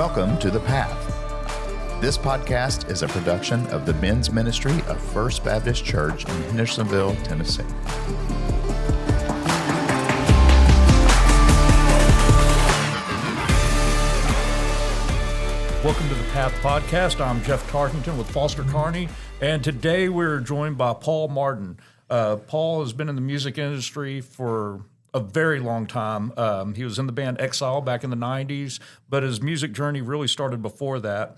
Welcome to The Path. This podcast is a production of the men's ministry of First Baptist Church in Hendersonville, Tennessee. Welcome to the Path Podcast. I'm Jeff Tarkington with Foster Carney, and today we're joined by Paul Martin. Paul has been in the music industry for a very long time. He was in the band Exile back in the 90s, but his music journey really started before that.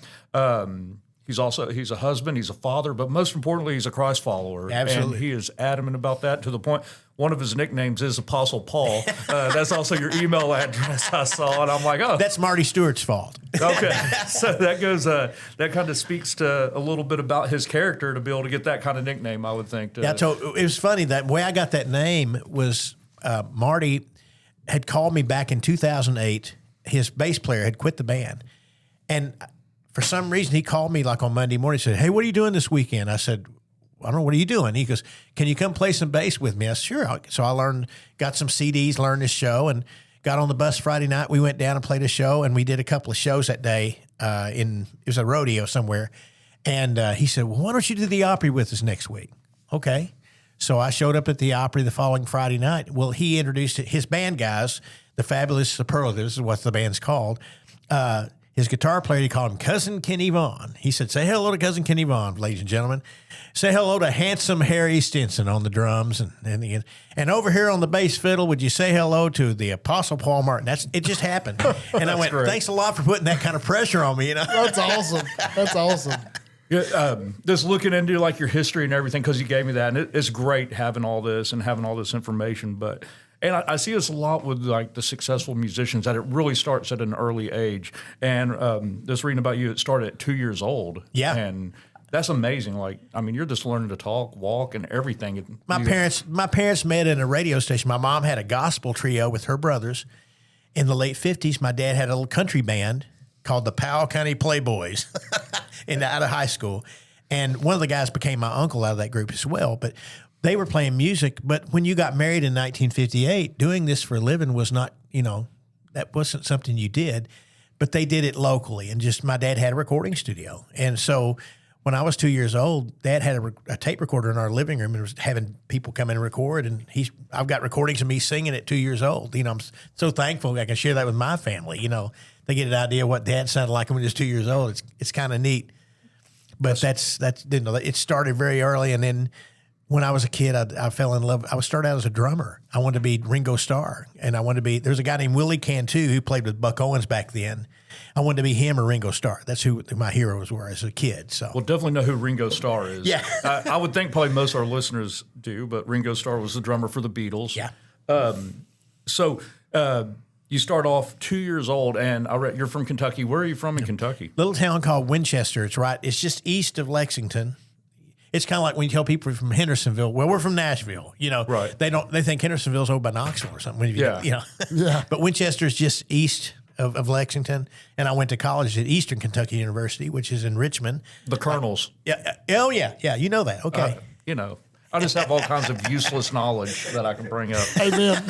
He's a husband, he's a father, but most importantly, he's a Christ follower. Absolutely. And he is adamant about that to the point, one of his nicknames is Apostle Paul. That's also your email address I saw, and I'm like, oh. That's Marty Stuart's fault. Okay, so that goes. That kind of speaks to a little bit about his character to be able to get that kind of nickname, I would think. Yeah, so it was funny. That way I got that name was Marty had called me back in 2008. His bass player had quit the band, and for some reason he called me like on Monday morning. He said, "Hey, what are you doing this weekend?" I said, "I don't know. What are you doing?" He goes, "Can you come play some bass with me?" I said, "Sure." So I got some CDs, learned this show, and got on the bus Friday night. We went down and played a show, and we did a couple of shows that day. It was a rodeo somewhere, and he said, "Well, why don't you do the Opry with us next week?" Okay. So I showed up at the Opry the following Friday night. Well, he introduced his band guys, the Fabulous Superlatives is what the band's called. His guitar player, he called him Cousin Kenny Vaughn. He said, "Say hello to Cousin Kenny Vaughn, ladies and gentlemen. Say hello to handsome Harry Stinson on the drums. And over here on the bass fiddle, would you say hello to the Apostle Paul Martin?" It just happened. And I went, great. Thanks a lot for putting that kind of pressure on me. That's awesome. That's awesome. Yeah, just looking into like your history and everything, because you gave me that, and it's great having all this and having all this information. And I see this a lot with like the successful musicians, that it really starts at an early age. And just reading about you, it started at 2 years old. Yeah, and that's amazing. Like, I mean, you're just learning to talk, walk, and everything. My parents met in a radio station. My mom had a gospel trio with her brothers in the late 50s. My dad had a little country band called the Powell County Playboys out of high school. And one of the guys became my uncle out of that group as well. But they were playing music. But when you got married in 1958, doing this for a living was not, that wasn't something you did. But they did it locally. And just my dad had a recording studio. And so when I was 2 years old, Dad had a tape recorder in our living room and was having people come in and record. And I've got recordings of me singing at 2 years old. I'm so thankful I can share that with my family. They get an idea of what Dad sounded like when he was 2 years old. It's kind of neat. But it started very early. And then when I was a kid, I fell in love. I started out as a drummer. I wanted to be Ringo Starr. And there's a guy named Willie Cantu who played with Buck Owens back then. I wanted to be him or Ringo Starr. That's who my heroes were as a kid. So we'll definitely know who Ringo Starr is. Yeah. I would think probably most of our listeners do, but Ringo Starr was the drummer for the Beatles. Yeah. You start off 2 years old, and I read you're from Kentucky. Where are you from in Kentucky? Little town called Winchester. It's just east of Lexington. It's kind of like when you tell people from Hendersonville, well, we're from Nashville. Right. They think Hendersonville's over by Knoxville or something. Yeah. But Winchester's just east of Lexington, and I went to college at Eastern Kentucky University, which is in Richmond. The Colonels. Yeah. You know that. Okay. I just have all kinds of useless knowledge that I can bring up. Amen.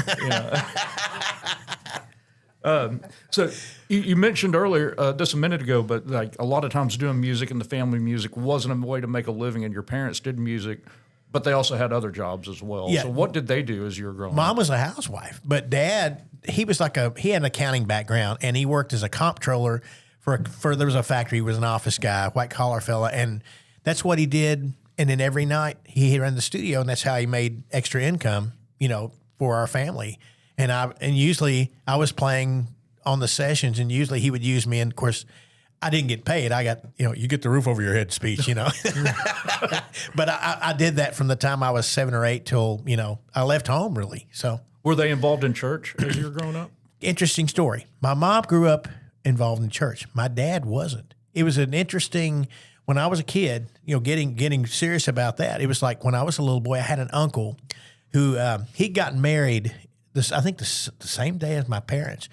So you mentioned earlier, just a minute ago, but like a lot of times doing music and the family music wasn't a way to make a living, and your parents did music, but they also had other jobs as well. Yeah. So what did they do as you were growing up? Mom was a housewife, but Dad, he had an accounting background, and he worked as a comptroller for there was a factory. He was an office guy, white collar fella, and that's what he did. And then every night he ran the studio, and that's how he made extra income, for our family. And usually I was playing on the sessions, and usually he would use me. And of course, I didn't get paid. I got, you get the roof over your head speech, But I did that from the time I was 7 or 8 till, I left home really. So were they involved in church as you were growing up? Interesting story. My mom grew up involved in church. My dad wasn't. It was an interesting, when I was a kid, getting serious about that. It was like when I was a little boy, I had an uncle who he got married I think the same day as my parents.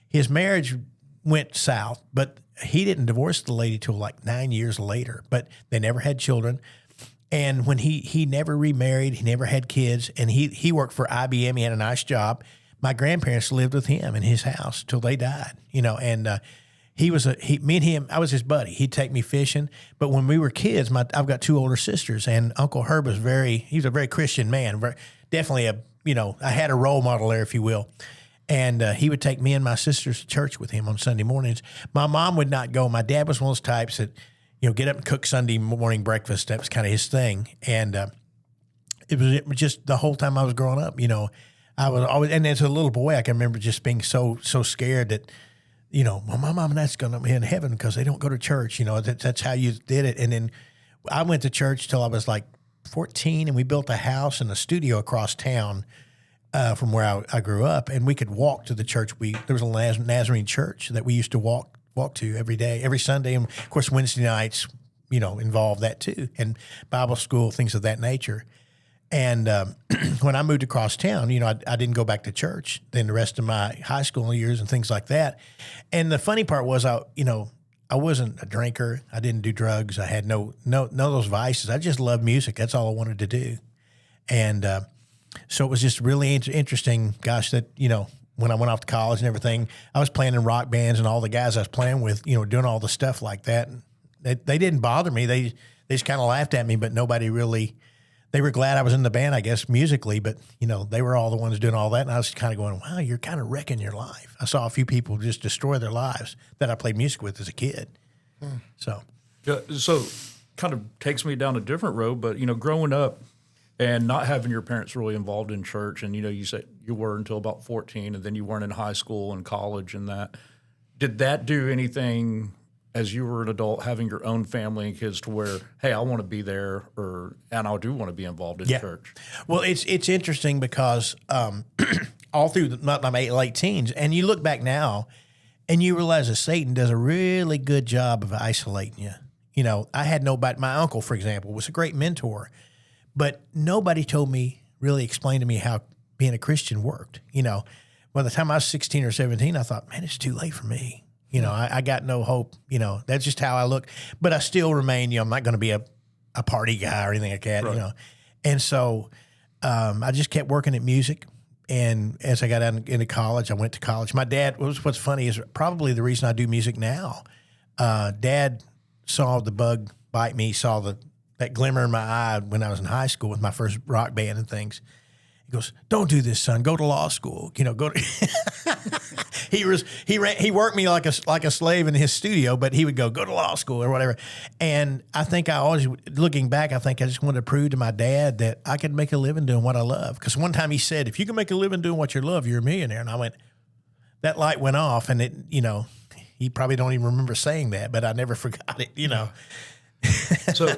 His marriage went south, but he didn't divorce the lady till like 9 years later. But they never had children. And when he never remarried, he never had kids, and he worked for IBM. He had a nice job. My grandparents lived with him in his house till they died, and me and him, I was his buddy. He'd take me fishing. But when we were kids, I've got two older sisters, and Uncle Herb was he was a very Christian man. Definitely I had a role model there, if you will. And he would take me and my sisters to church with him on Sunday mornings. My mom would not go. My dad was one of those types that, get up and cook Sunday morning breakfast. That was kind of his thing. And it was just the whole time I was growing up, I was always, and as a little boy, I can remember just being so scared that, well, my mom and dad's going to be in heaven because they don't go to church. That's how you did it. And then I went to church till I was like 14, and we built a house and a studio across town from where I grew up, and we could walk to the church. There was a Nazarene church that we used to walk to every day, every Sunday, and of course Wednesday nights, involved that too, and Bible school, things of that nature. And when I moved across town, I didn't go back to church then the rest of my high school years and things like that. And the funny part was, I wasn't a drinker. I didn't do drugs. I had no of those vices. I just loved music. That's all I wanted to do. And so it was just really interesting, gosh, that, when I went off to college and everything, I was playing in rock bands, and all the guys I was playing with, doing all the stuff like that. And they didn't bother me. They just kind of laughed at me, but nobody really, they were glad I was in the band, I guess, musically, but, they were all the ones doing all that. And I was kind of going, wow, you're kind of wrecking your life. I saw a few people just destroy their lives that I played music with as a kid. So kind of takes me down a different road, but, growing up and not having your parents really involved in church, and, you said you were until about 14, and then you weren't in high school and college and that. Did that do anything as you were an adult, having your own family and kids, to where, hey, I want to be there, and I do want to be involved in church? Well, it's interesting because all through my late teens, and you look back now, and you realize that Satan does a really good job of isolating you. I had nobody. My uncle, for example, was a great mentor, but nobody really explained to me how being a Christian worked. By the time I was 16 or 17, I thought, man, it's too late for me. I got no hope. That's just how I look. But I still remain, I'm not going to be a party guy or anything like that, Right. And so I just kept working at music. And as I got into college, I went to college. My dad, what's funny is probably the reason I do music now. Dad saw the bug bite me, saw that glimmer in my eye when I was in high school with my first rock band and things. He goes, "Don't do this, son. Go to law school. Go to." He worked me like a slave in his studio, but he would go to law school or whatever. And I think looking back, I think I just wanted to prove to my dad that I could make a living doing what I love. Because one time he said, "If you can make a living doing what you love, you're a millionaire." And I went, that light went off, and it, he probably don't even remember saying that, but I never forgot it. So,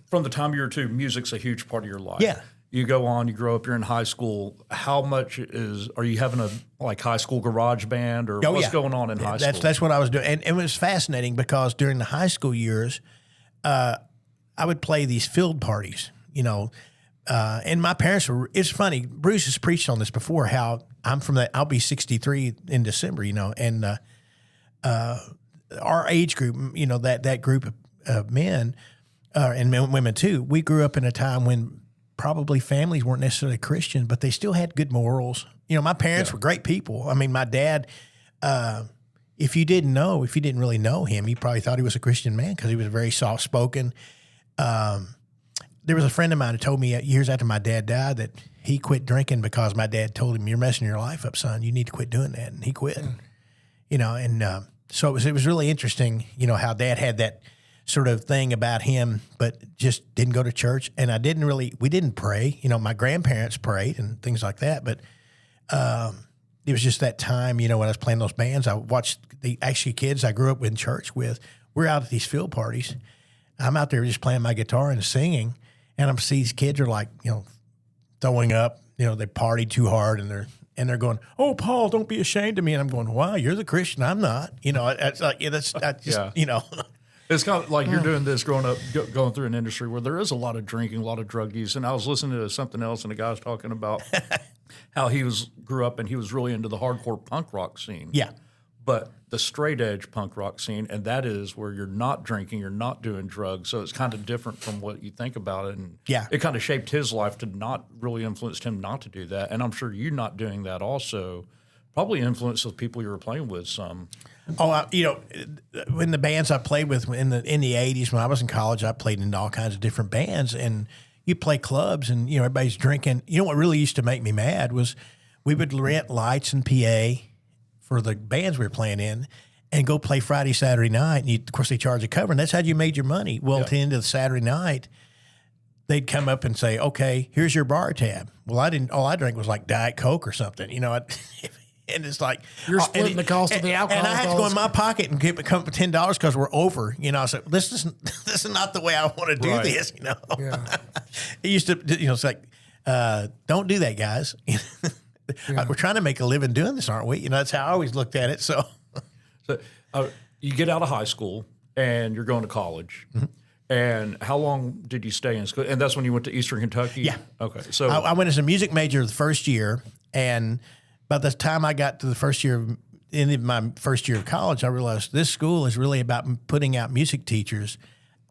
from the time you were two, music's a huge part of your life. Yeah. You go on, you grow up, you're in high school. How much are you having a high school garage band, or what's going on in high school? That's what I was doing. And it was fascinating because during the high school years, I would play these field parties, and my parents it's funny, Bruce has preached on this before, how I'm from I'll be 63 in December, and our age group, that group of men and women too, we grew up in a time when probably families weren't necessarily Christian, but they still had good morals. My parents were great people. I mean, my dad, if you didn't really know him, you probably thought he was a Christian man because he was very soft-spoken. There was a friend of mine who told me years after my dad died that he quit drinking because my dad told him, "You're messing your life up, son. You need to quit doing that." And he quit. So it was really interesting, how Dad had that sort of thing about him, but just didn't go to church. And we didn't pray. My grandparents prayed and things like that, but it was just that time, when I was playing those bands, I watched the kids I grew up in church with. We're out at these field parties. I'm out there just playing my guitar and singing, and I'm seeing these kids are like, throwing up, they partied too hard, and they're going, "Oh, Paul, don't be ashamed of me." And I'm going, "Wow, you're the Christian. I'm not." It's like, It's kind of like you're doing this growing up, going through an industry where there is a lot of drinking, a lot of drug use. And I was listening to something else, and the guy was talking about how he grew up and he was really into the hardcore punk rock scene. Yeah. But the straight edge punk rock scene, and that is where you're not drinking, you're not doing drugs. So it's kind of different from what you think about it. And it kind of shaped his life to not really influenced him not to do that. And I'm sure you not doing that also probably influenced the people you were playing with some. Oh, when the bands I played with in the 80s, when I was in college, I played in all kinds of different bands, and you play clubs, and everybody's drinking. What really used to make me mad was we would rent lights and PA for the bands we were playing in, and go play Friday, Saturday night. And of course, they charge a cover, and that's how you made your money. Well, at the end of the Saturday night, they'd come up and say, "Okay, here's your bar tab." Well, I didn't. All I drank was like Diet Coke or something, And it's like You're splitting the cost of the alcohol. and I had to go in my pocket and give it $10 because we're over. So this is not the way I want to do this. Yeah. It used to, it's like, don't do that, guys. We're trying to make a living doing this, aren't we? That's how I always looked at it. So you get out of high school and you're going to college. Mm-hmm. And how long did you stay in school? And that's when you went to Eastern Kentucky? Yeah. Okay. So I went as a music major the first year, and by the time I got to the end of my first year of college, I realized this school is really about putting out music teachers.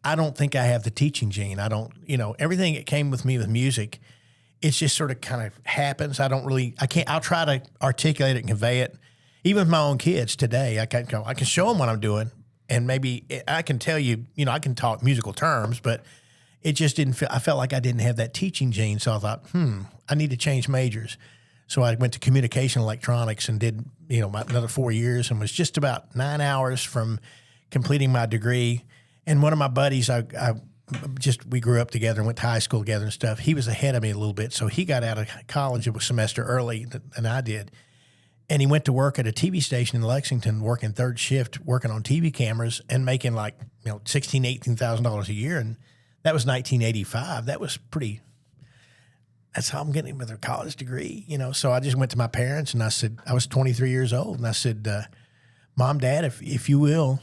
I don't think I have the teaching gene. I don't, everything that came with me with music, it's just sort of kind of happens. I'll try to articulate it and convey it. Even with my own kids today, I can show them what I'm doing, and maybe I can tell you, I can talk musical terms, but it just didn't feel, I felt like I didn't have that teaching gene. So I thought, I need to change majors. So I went to communication electronics and did, another 4 years, and was just about 9 hours from completing my degree. And one of my buddies, we grew up together and went to high school together and stuff. He was ahead of me a little bit, so he got out of college a semester early than I did. And he went to work at a TV station in Lexington, working third shift, working on TV cameras and making like, $16,000, $18,000 a year. And that was 1985. That was pretty. That's how I'm getting with a college degree, So I just went to my parents and I said, I was 23 years old. And I said, Mom, Dad, if you will,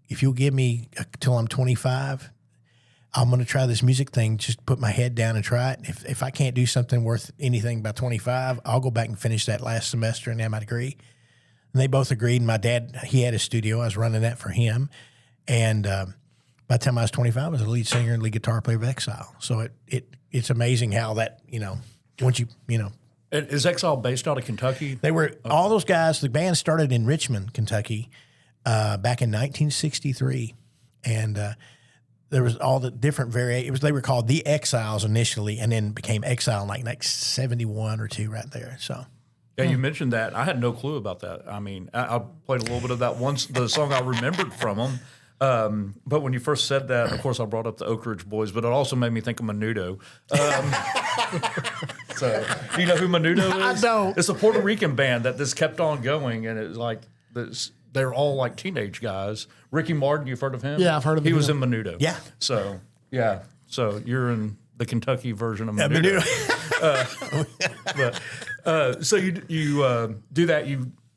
if you'll give me till I'm 25, I'm going to try this music thing, just put my head down and try it. If I can't do something worth anything by 25, I'll go back and finish that last semester and have my degree. And they both agreed. And my dad, he had a studio. I was running that for him. And by the time I was 25, I was the lead singer and lead guitar player of Exile. So it's amazing how that, once you. Is Exile based out of Kentucky? They were, all those guys, the band started in Richmond, Kentucky, back in 1963. And there was all the different variations. They were called the Exiles initially, and then became Exile in like 71 or 2 right there. So. Yeah, you mentioned that. I had no clue about that. I mean, I played a little bit of that once, the song I remembered from them. But when you first said that, of course, I brought up the Oak Ridge Boys, but it also made me think of Menudo. So, do you know who Menudo is? I don't. It's a Puerto Rican band that this kept on going, and it's like they're all like teenage guys. Ricky Martin, you've heard of him? Yeah, I've heard of him. He was in Menudo. Yeah. So, yeah. So you're in the Kentucky version of Menudo. So you do that.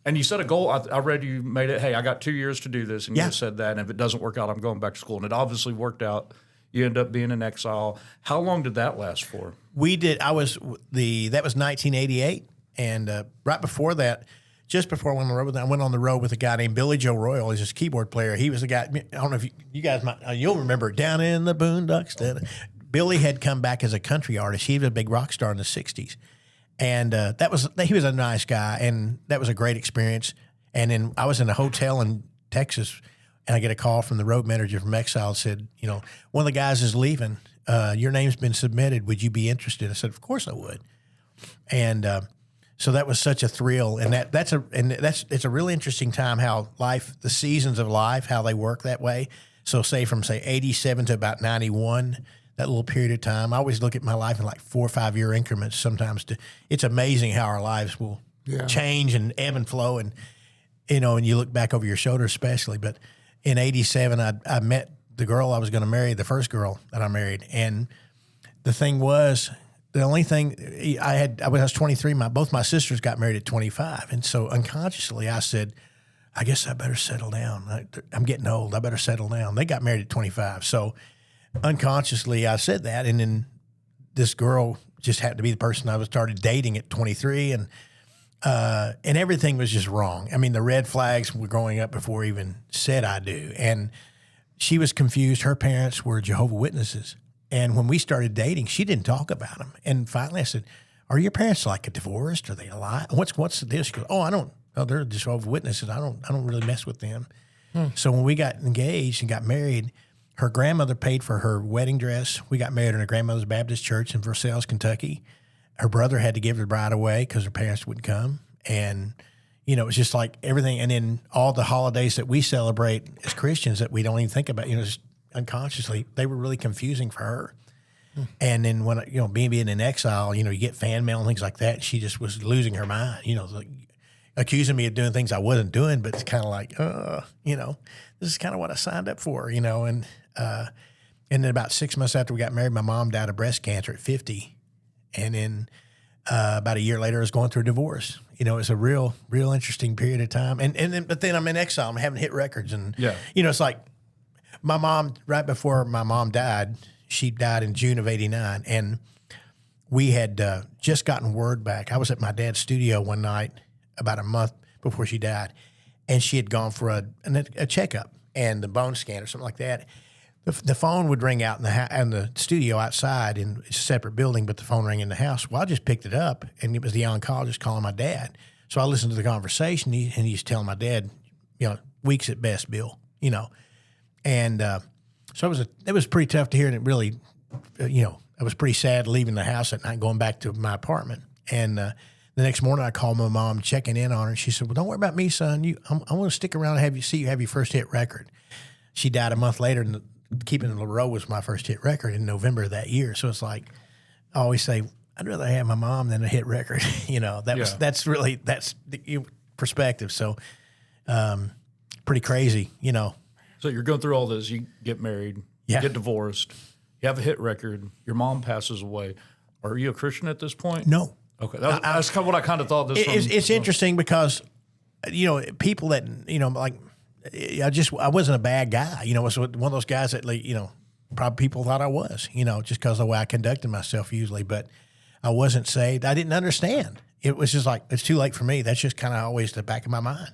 And you set a goal. I read you made it, hey, I got 2 years to do this. And you said that. And if it doesn't work out, I'm going back to school. And it obviously worked out. You end up being in Exile. How long did that last for? That was 1988. And right before that, just before I went on the road, I went on the road with a guy named Billy Joe Royal. He's a keyboard player. He was a guy, I don't know if you guys might, you'll remember Down in the Boondocks. Billy had come back as a country artist. He was a big rock star in the 60s. And he was a nice guy, and that was a great experience. And then I was in a hotel in Texas, and I get a call from the road manager from Exile, said, one of the guys is leaving. Your name's been submitted. Would you be interested? I said, of course I would. And so that was such a thrill, and it's a really interesting time how the seasons of life, how they work that way. So from 87 to about 91. That little period of time. I always look at my life in like 4 or 5 year increments sometimes. It's amazing how our lives will change and ebb and flow. And, and you look back over your shoulder especially. But in 87, I met the girl I was going to marry, the first girl that I married. And the thing was, the only thing I was 23, both my sisters got married at 25. And so unconsciously I said, I guess I better settle down. I'm getting old. I better settle down. They got married at 25. So unconsciously, I said that, and then this girl just happened to be the person I started dating at 23, and everything was just wrong. I mean, the red flags were going up before I even said I do, and she was confused. Her parents were Jehovah's Witnesses, and when we started dating, she didn't talk about them. And finally, I said, are your parents like divorced? Are they alive? What's the deal? She goes, oh, I don't. Oh, they're Jehovah's Witnesses. I don't really mess with them. So when we got engaged and got married, her grandmother paid for her wedding dress. We got married in her grandmother's Baptist church in Versailles, Kentucky. Her brother had to give the bride away because her parents wouldn't come. And, it was just like everything. And then all the holidays that we celebrate as Christians that we don't even think about, just unconsciously, they were really confusing for her. And then when, being in Exile, you get fan mail and things like that. She just was losing her mind, like, accusing me of doing things I wasn't doing, but it's kind of like, this is kind of what I signed up for, and then about 6 months after we got married, my mom died of breast cancer at 50. And then about a year later, I was going through a divorce. It was a real interesting period of time. But then I'm in exile. I'm having hit records. And, it's like my mom, right before my mom died, she died in June of 89. And we had just gotten word back. I was at my dad's studio one night about a month before she died, and she had gone for a checkup and the bone scan or something like that. The phone would ring out in the studio outside in a separate building, but the phone rang in the house. Well, I just picked it up, and it was the oncologist calling my dad. So I listened to the conversation, and he's telling my dad, weeks at best, Bill, And so it was pretty tough to hear, and it really, I was pretty sad leaving the house at night, going back to my apartment. And the next morning, I called my mom, checking in on her. And she said, well, don't worry about me, son. I want to stick around and have your first hit record. She died a month later, and Keeping in the Row was my first hit record in November of that year. So it's like, I always say, I'd rather have my mom than a hit record. That's the perspective. So pretty crazy, So you're going through all this. You get married, you get divorced, you have a hit record, your mom passes away. Are you a Christian at this point? No. Okay, that's kind of what I kind of thought. It's interesting because, people that like, I wasn't a bad guy. I was one of those guys that, probably people thought I was. Just because of the way I conducted myself usually, but I wasn't saved. I didn't understand. It was just like, it's too late for me. That's just kind of always the back of my mind.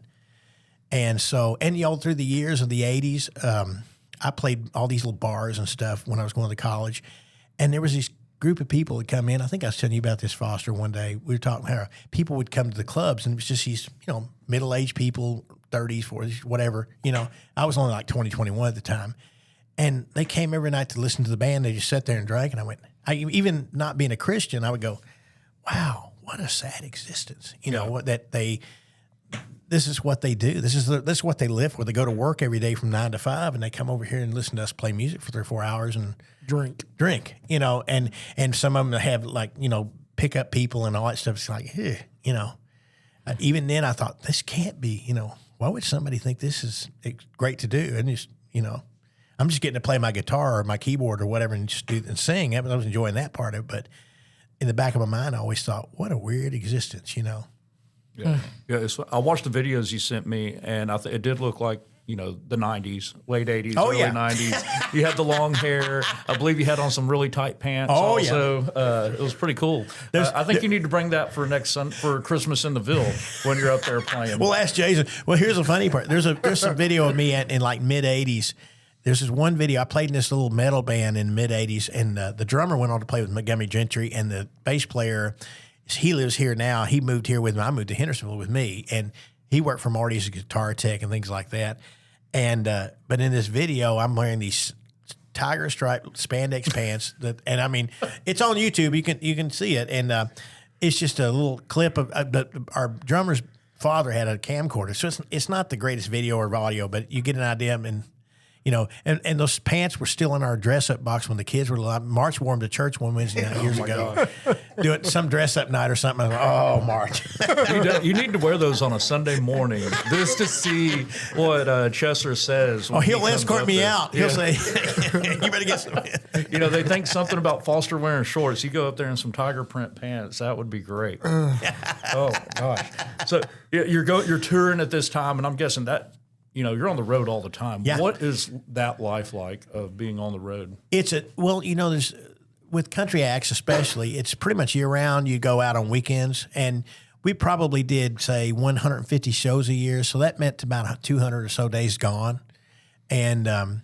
And so, through the years of the 80s, I played all these little bars and stuff when I was going to college, and there was this group of people that come in. I think I was telling you about this, Foster, one day. We were talking how people would come to the clubs, and it was just these, middle-aged people, 30s, 40s, whatever. I was only like 20, 21 at the time. And they came every night to listen to the band. They just sat there and drank. And I went, even not being a Christian, I would go, wow, what a sad existence. This is what they do. This is what they live for. They go to work every day from 9 to 5, and they come over here and listen to us play music for 3 or 4 hours and drink, and some of them have pick up people and all that stuff. It's like, even then I thought, this can't be, why would somebody think this is great to do? And just, I'm just getting to play my guitar or my keyboard or whatever and just do and sing. I was enjoying that part of it. But in the back of my mind, I always thought, what a weird existence, Yeah, I watched the videos you sent me, and it did look like the '90s, late '80s, early '90s. You had the long hair. I believe you had on some really tight pants. Oh it was pretty cool. I think you need to bring that for for Christmas in the Ville when you're up there playing. Well, ask Jason. Well, here's the funny part. There's some video of me in like mid '80s. There's this one video. I played in this little metal band in mid '80s, and the drummer went on to play with Montgomery Gentry, and the bass player. He lives here now. He moved here with me. I moved to Hendersonville with me, and he worked for Marty as a guitar tech and things like that. And but in this video, I'm wearing these tiger stripe spandex pants. It's on YouTube. You can see it, and it's just a little clip of. But our drummer's father had a camcorder, so it's not the greatest video or audio, but you get an idea. And those pants were still in our dress-up box when the kids were alive. March wore them to church one Wednesday night years ago. Do it some dress-up night or something. March. You need to wear those on a Sunday morning just to see what Chester says. He'll escort me out. He'll say, you better get some. They think something about Foster wearing shorts. You go up there in some tiger print pants. That would be great. Oh, gosh. So you're touring at this time, and I'm guessing that, you're on the road all the time. Yeah. What is that life like of being on the road? There's with country acts especially, it's pretty much year round. You go out on weekends, and we probably did say 150 shows a year. So that meant about 200 or so days gone. And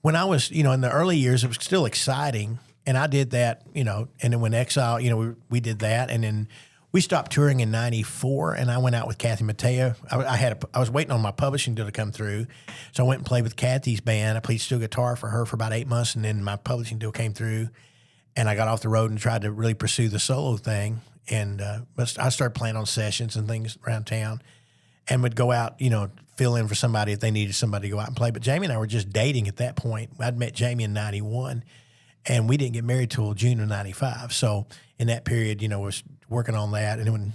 when I was, in the early years, it was still exciting. And I did that, you know, and then when Exile, you know, we did that. And then we stopped touring in 94, and I went out with Kathy Mateo. I was waiting on my publishing deal to come through. So I went and played with Kathy's band. I played steel guitar for her for about 8 months, and then my publishing deal came through. And I got off the road and tried to really pursue the solo thing. And but I started playing on sessions and things around town, and would go out, you know, fill in for somebody if they needed somebody to go out and play. But Jamie and I were just dating at that point. I'd met Jamie in 91, and we didn't get married till June of 95. So in that period, you know, was working on that. And when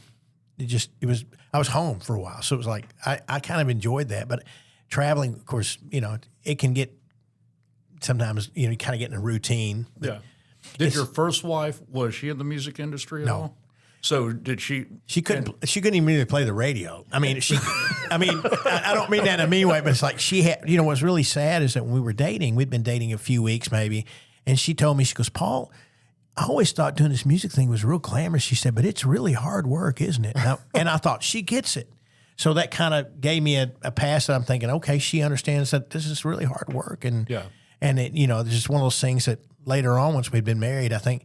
I was home for a while. So it was like, I kind of enjoyed that. But traveling, of course, you know, it can get sometimes, you know, you kind of get in a routine. Yeah. Did your first wife, was she in the music industry at all? So did she? She couldn't even really play the radio. I mean, I don't mean that in a mean way, but it's like she had, you know, what's really sad is that when we were dating, we'd been dating a few weeks maybe, and she told me, she goes, Paul, I always thought doing this music thing was real glamorous. She said, but it's really hard work, isn't it? And I thought, she gets it. So that kind of gave me a pass that I'm thinking, okay, she understands that this is really hard work. And it, you know, it's just one of those things that later on, once we'd been married, I think,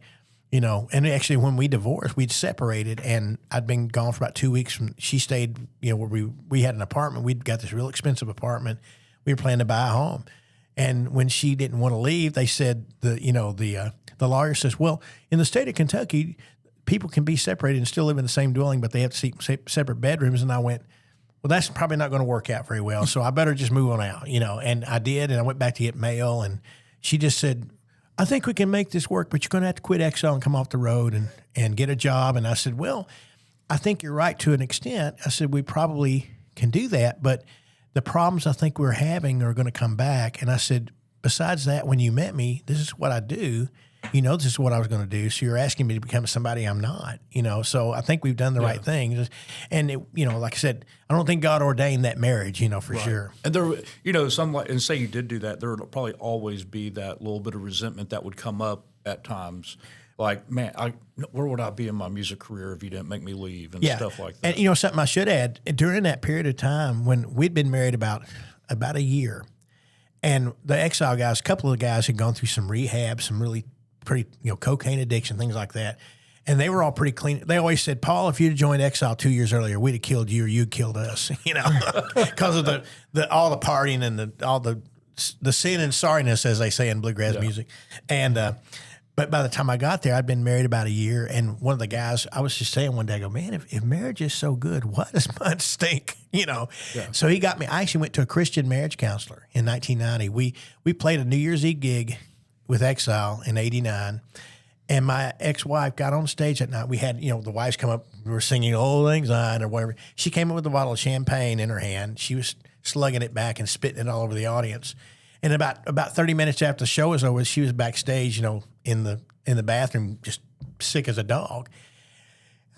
you know, and actually when we divorced, we'd separated, and I'd been gone for about 2 weeks. She stayed, you know, where we had an apartment. We'd got this real expensive apartment. We were planning to buy a home. And when she didn't want to leave, they said, the lawyer says, well, in the state of Kentucky, people can be separated and still live in the same dwelling, but they have to sleep separate bedrooms. And I went, well, that's probably not going to work out very well. So I better just move on out, you know. And I did, and I went back to get mail, and she just said, I think we can make this work, but you're going to have to quit Exile and come off the road and get a job. And I said, well, I think you're right to an extent. I said, we probably can do that, but the problems I think we're having are going to come back. And I said, besides that, when you met me, this is what I do. You know, this is what I was going to do. So you're asking me to become somebody I'm not, you know. So I think we've done the right thing. And, you know, like I said, I don't think God ordained that marriage, you know, for sure. And there, you know, and say you did do that, there would probably always be that little bit of resentment that would come up at times. Like, man, where would I be in my music career if you didn't make me leave and stuff like that? And, you know, something I should add, during that period of time when we'd been married about a year, and the Exile guys, a couple of the guys had gone through some rehab, some really pretty, you know, cocaine addiction, things like that. And they were all pretty clean. They always said, Paul, if you'd joined Exile 2 years earlier, we'd have killed you or you'd killed us, you know, because of all the partying and all the sin and sorriness, as they say in bluegrass music. And, but by the time I got there, I'd been married about a year. And one of the guys, I was just saying one day, I go, man, if marriage is so good, why does mine stink? You know? Yeah. So he got me, I actually went to a Christian marriage counselor in 1990. We played a New Year's Eve gig with Exile in 89. And my ex-wife got on stage that night. We had, you know, the wives come up, we were singing Old Lang Syne or whatever. She came up with a bottle of champagne in her hand. She was slugging it back and spitting it all over the audience. And about 30 minutes after the show was over, she was backstage, you know, in the bathroom, just sick as a dog.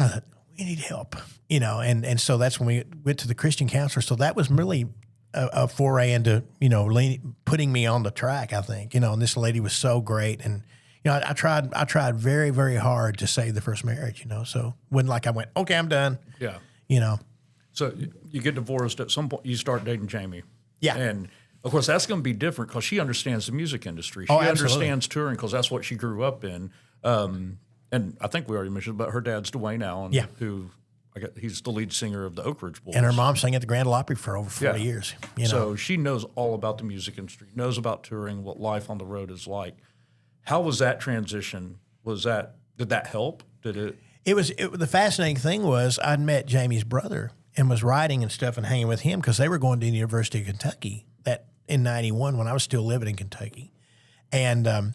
I thought, we need help, you know. And so that's when we went to the Christian counselor. So that was really a foray into, you know, putting me on the track, I think, you know. And this lady was so great. And, you know, I tried very, very hard to save the first marriage, you know. So when like I went, okay, I'm done. Yeah. You know. So you get divorced at some point, you start dating Jamie. Yeah. And of course, that's going to be different because she understands the music industry. She absolutely understands touring because that's what she grew up in. And I think we already mentioned, but her dad's Dwayne Allen, who he's the lead singer of the Oak Ridge Boys. And her mom sang at the Grand Ole Opry for over 40 years. You know? So she knows all about the music industry, knows about touring, what life on the road is like. How was that transition? Did that help? The fascinating thing was I'd met Jamie's brother and was riding and stuff and hanging with him because they were going to the University of Kentucky in 91 when I was still living in Kentucky. And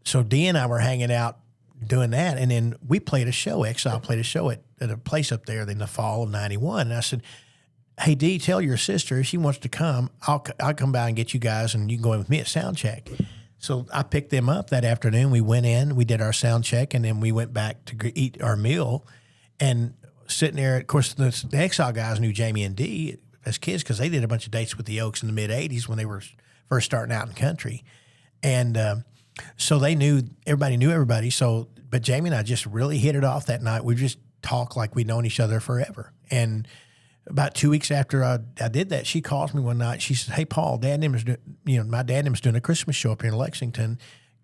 so Dee and I were hanging out doing that. And then we played a show. Exile played a show at a place up there in the fall of 91. And I said, hey, Dee, tell your sister if she wants to come, I'll come by and get you guys and you can go in with me at sound check. So I picked them up that afternoon. We went in, we did our sound check, and then we went back to eat our meal. And sitting there, of course, the Exile guys knew Jamie and Dee as kids because they did a bunch of dates with the Oaks in the mid-'80s when they were first starting out in country. And so everybody knew everybody. So, but Jamie and I just really hit it off that night. We just talked like we'd known each other forever. And about 2 weeks after I did that, she calls me one night. She said, hey, Paul, my dad and him is doing a Christmas show up here in Lexington.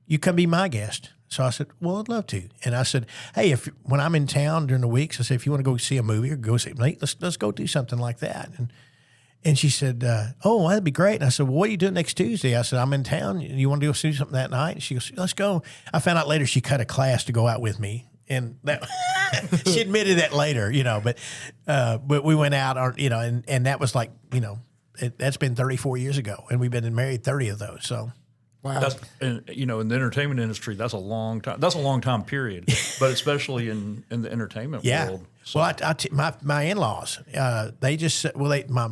You come be my guest. So I said, well, I'd love to. And I said, hey, when I'm in town during the weeks, I said, if you want to go see a movie or go see, let's go do something like that. And she said, oh, well, that'd be great. And I said, well, what are you doing next Tuesday? I said, I'm in town. You want to go see something that night? And she goes, let's go. I found out later she cut a class to go out with me. And that she admitted that later, but we went out, and that was like, that's been 34 years ago, and we've been married 30 of those. So. Wow. That's, in the entertainment industry, that's a long time. That's a long time period, but especially in the entertainment world. So. Well, my in-laws, they just said, when my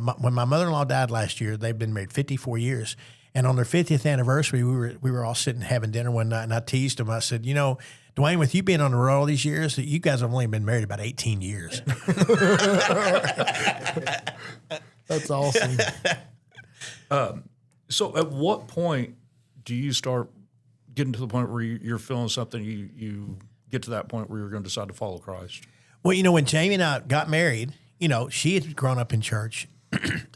mother-in-law died last year, they've been married 54 years, and on their 50th anniversary, we were all sitting having dinner one night, and I teased them. I said, Dwayne, with you being on the road all these years, you guys have only been married about 18 years. That's awesome. So, at what point do you start getting to the point where you're feeling something, you get to that point where you're going to decide to follow Christ? Well, when Jamie and I got married, she had grown up in church,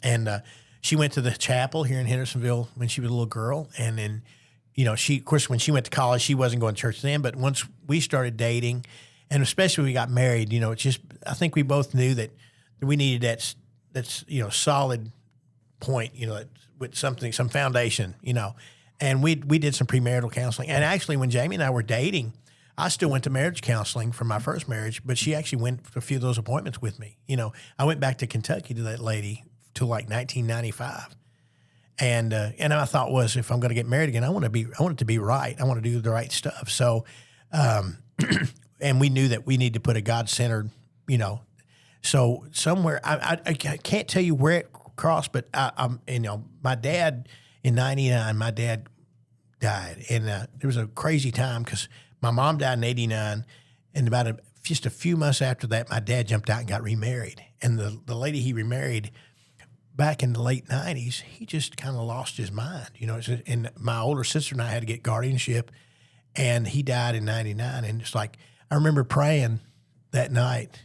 and she went to the chapel here in Hendersonville when she was a little girl. And then, of course, when she went to college, she wasn't going to church then. But once we started dating, and especially when we got married, it's just, I think we both knew that we needed that's solid point, with something, some foundation, And we did some premarital counseling. And actually, when Jamie and I were dating, I still went to marriage counseling from my first marriage, but she actually went for a few of those appointments with me. I went back to Kentucky to that lady till like 1995. And my thought was, if I'm going to get married again, I want it to be right. I want to do the right stuff. So, and we knew that we need to put a God-centered, so somewhere, I can't tell you where it crossed, but my dad, in 99, my dad died. And there was a crazy time because my mom died in 89. And just a few months after that, my dad jumped out and got remarried. And the lady he remarried back in the late 90s, he just kind of lost his mind. And my older sister and I had to get guardianship. And he died in 99. And it's like, I remember praying that night,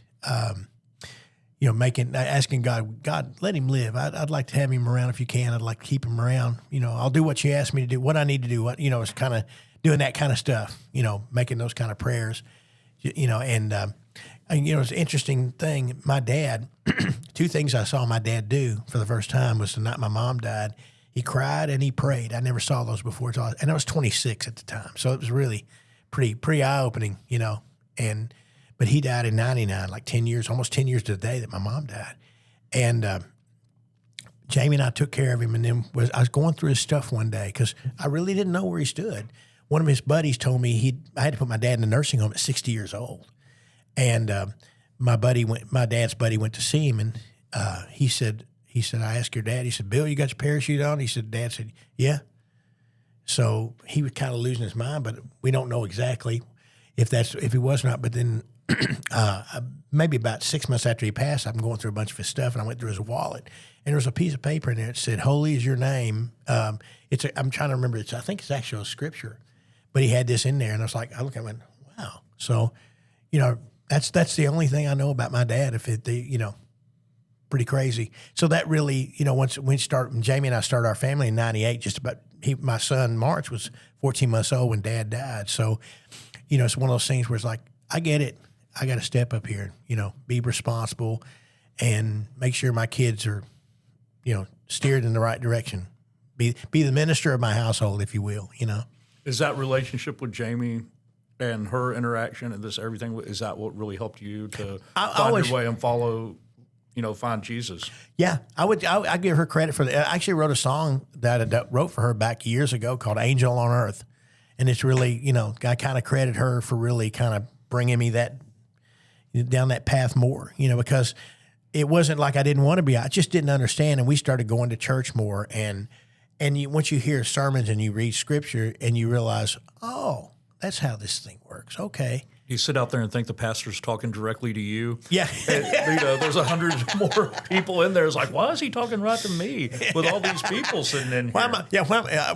asking God, let him live. I'd like to have him around if you can. I'd like to keep him around. I'll do what you ask me to do, what I need to do. It's kind of doing that kind of stuff, making those kind of prayers, it's an interesting thing. My dad, two things I saw my dad do for the first time was the night my mom died. He cried and he prayed. I never saw those before. And I was 26 at the time. So it was really pretty eye-opening, But he died in 99, like 10 years, almost 10 years to the day that my mom died. And Jamie and I took care of him. And then I was going through his stuff one day because I really didn't know where he stood. One of his buddies told me I had to put my dad in the nursing home at 60 years old. And my dad's buddy went to see him, and he said, I asked your dad, he said, Bill, you got your parachute on? He said, Dad said, yeah. So he was kind of losing his mind, but we don't know exactly if he was or not. But then maybe about 6 months after he passed, I'm going through a bunch of his stuff, and I went through his wallet, and there was a piece of paper in there that said, "Holy is your name." I'm trying to remember. I think it's actually a scripture, but he had this in there, and I looked at it and went, wow. So, that's the only thing I know about my dad. Pretty crazy. So that really, when Jamie and I started our family in 98, my son March was 14 months old when Dad died. So, it's one of those things where it's like, I get it. I got to step up here, be responsible and make sure my kids are, steered in the right direction. Be the minister of my household, if you will, Is that relationship with Jamie and her interaction and everything, is that what really helped you to find your way and follow, find Jesus? Yeah, I give her credit for that. I actually wrote a song that I wrote for her back years ago called Angel on Earth. And it's really, I kind of credit her for really kind of bringing me down that path more, because it wasn't like I didn't want to be. I just didn't understand. And we started going to church more. And once you hear sermons and you read scripture and you realize, oh, that's how this thing works. Okay. You sit out there and think the pastor's talking directly to you. Yeah. And, there's 100 more people in there. It's like, why is he talking right to me with all these people sitting in here?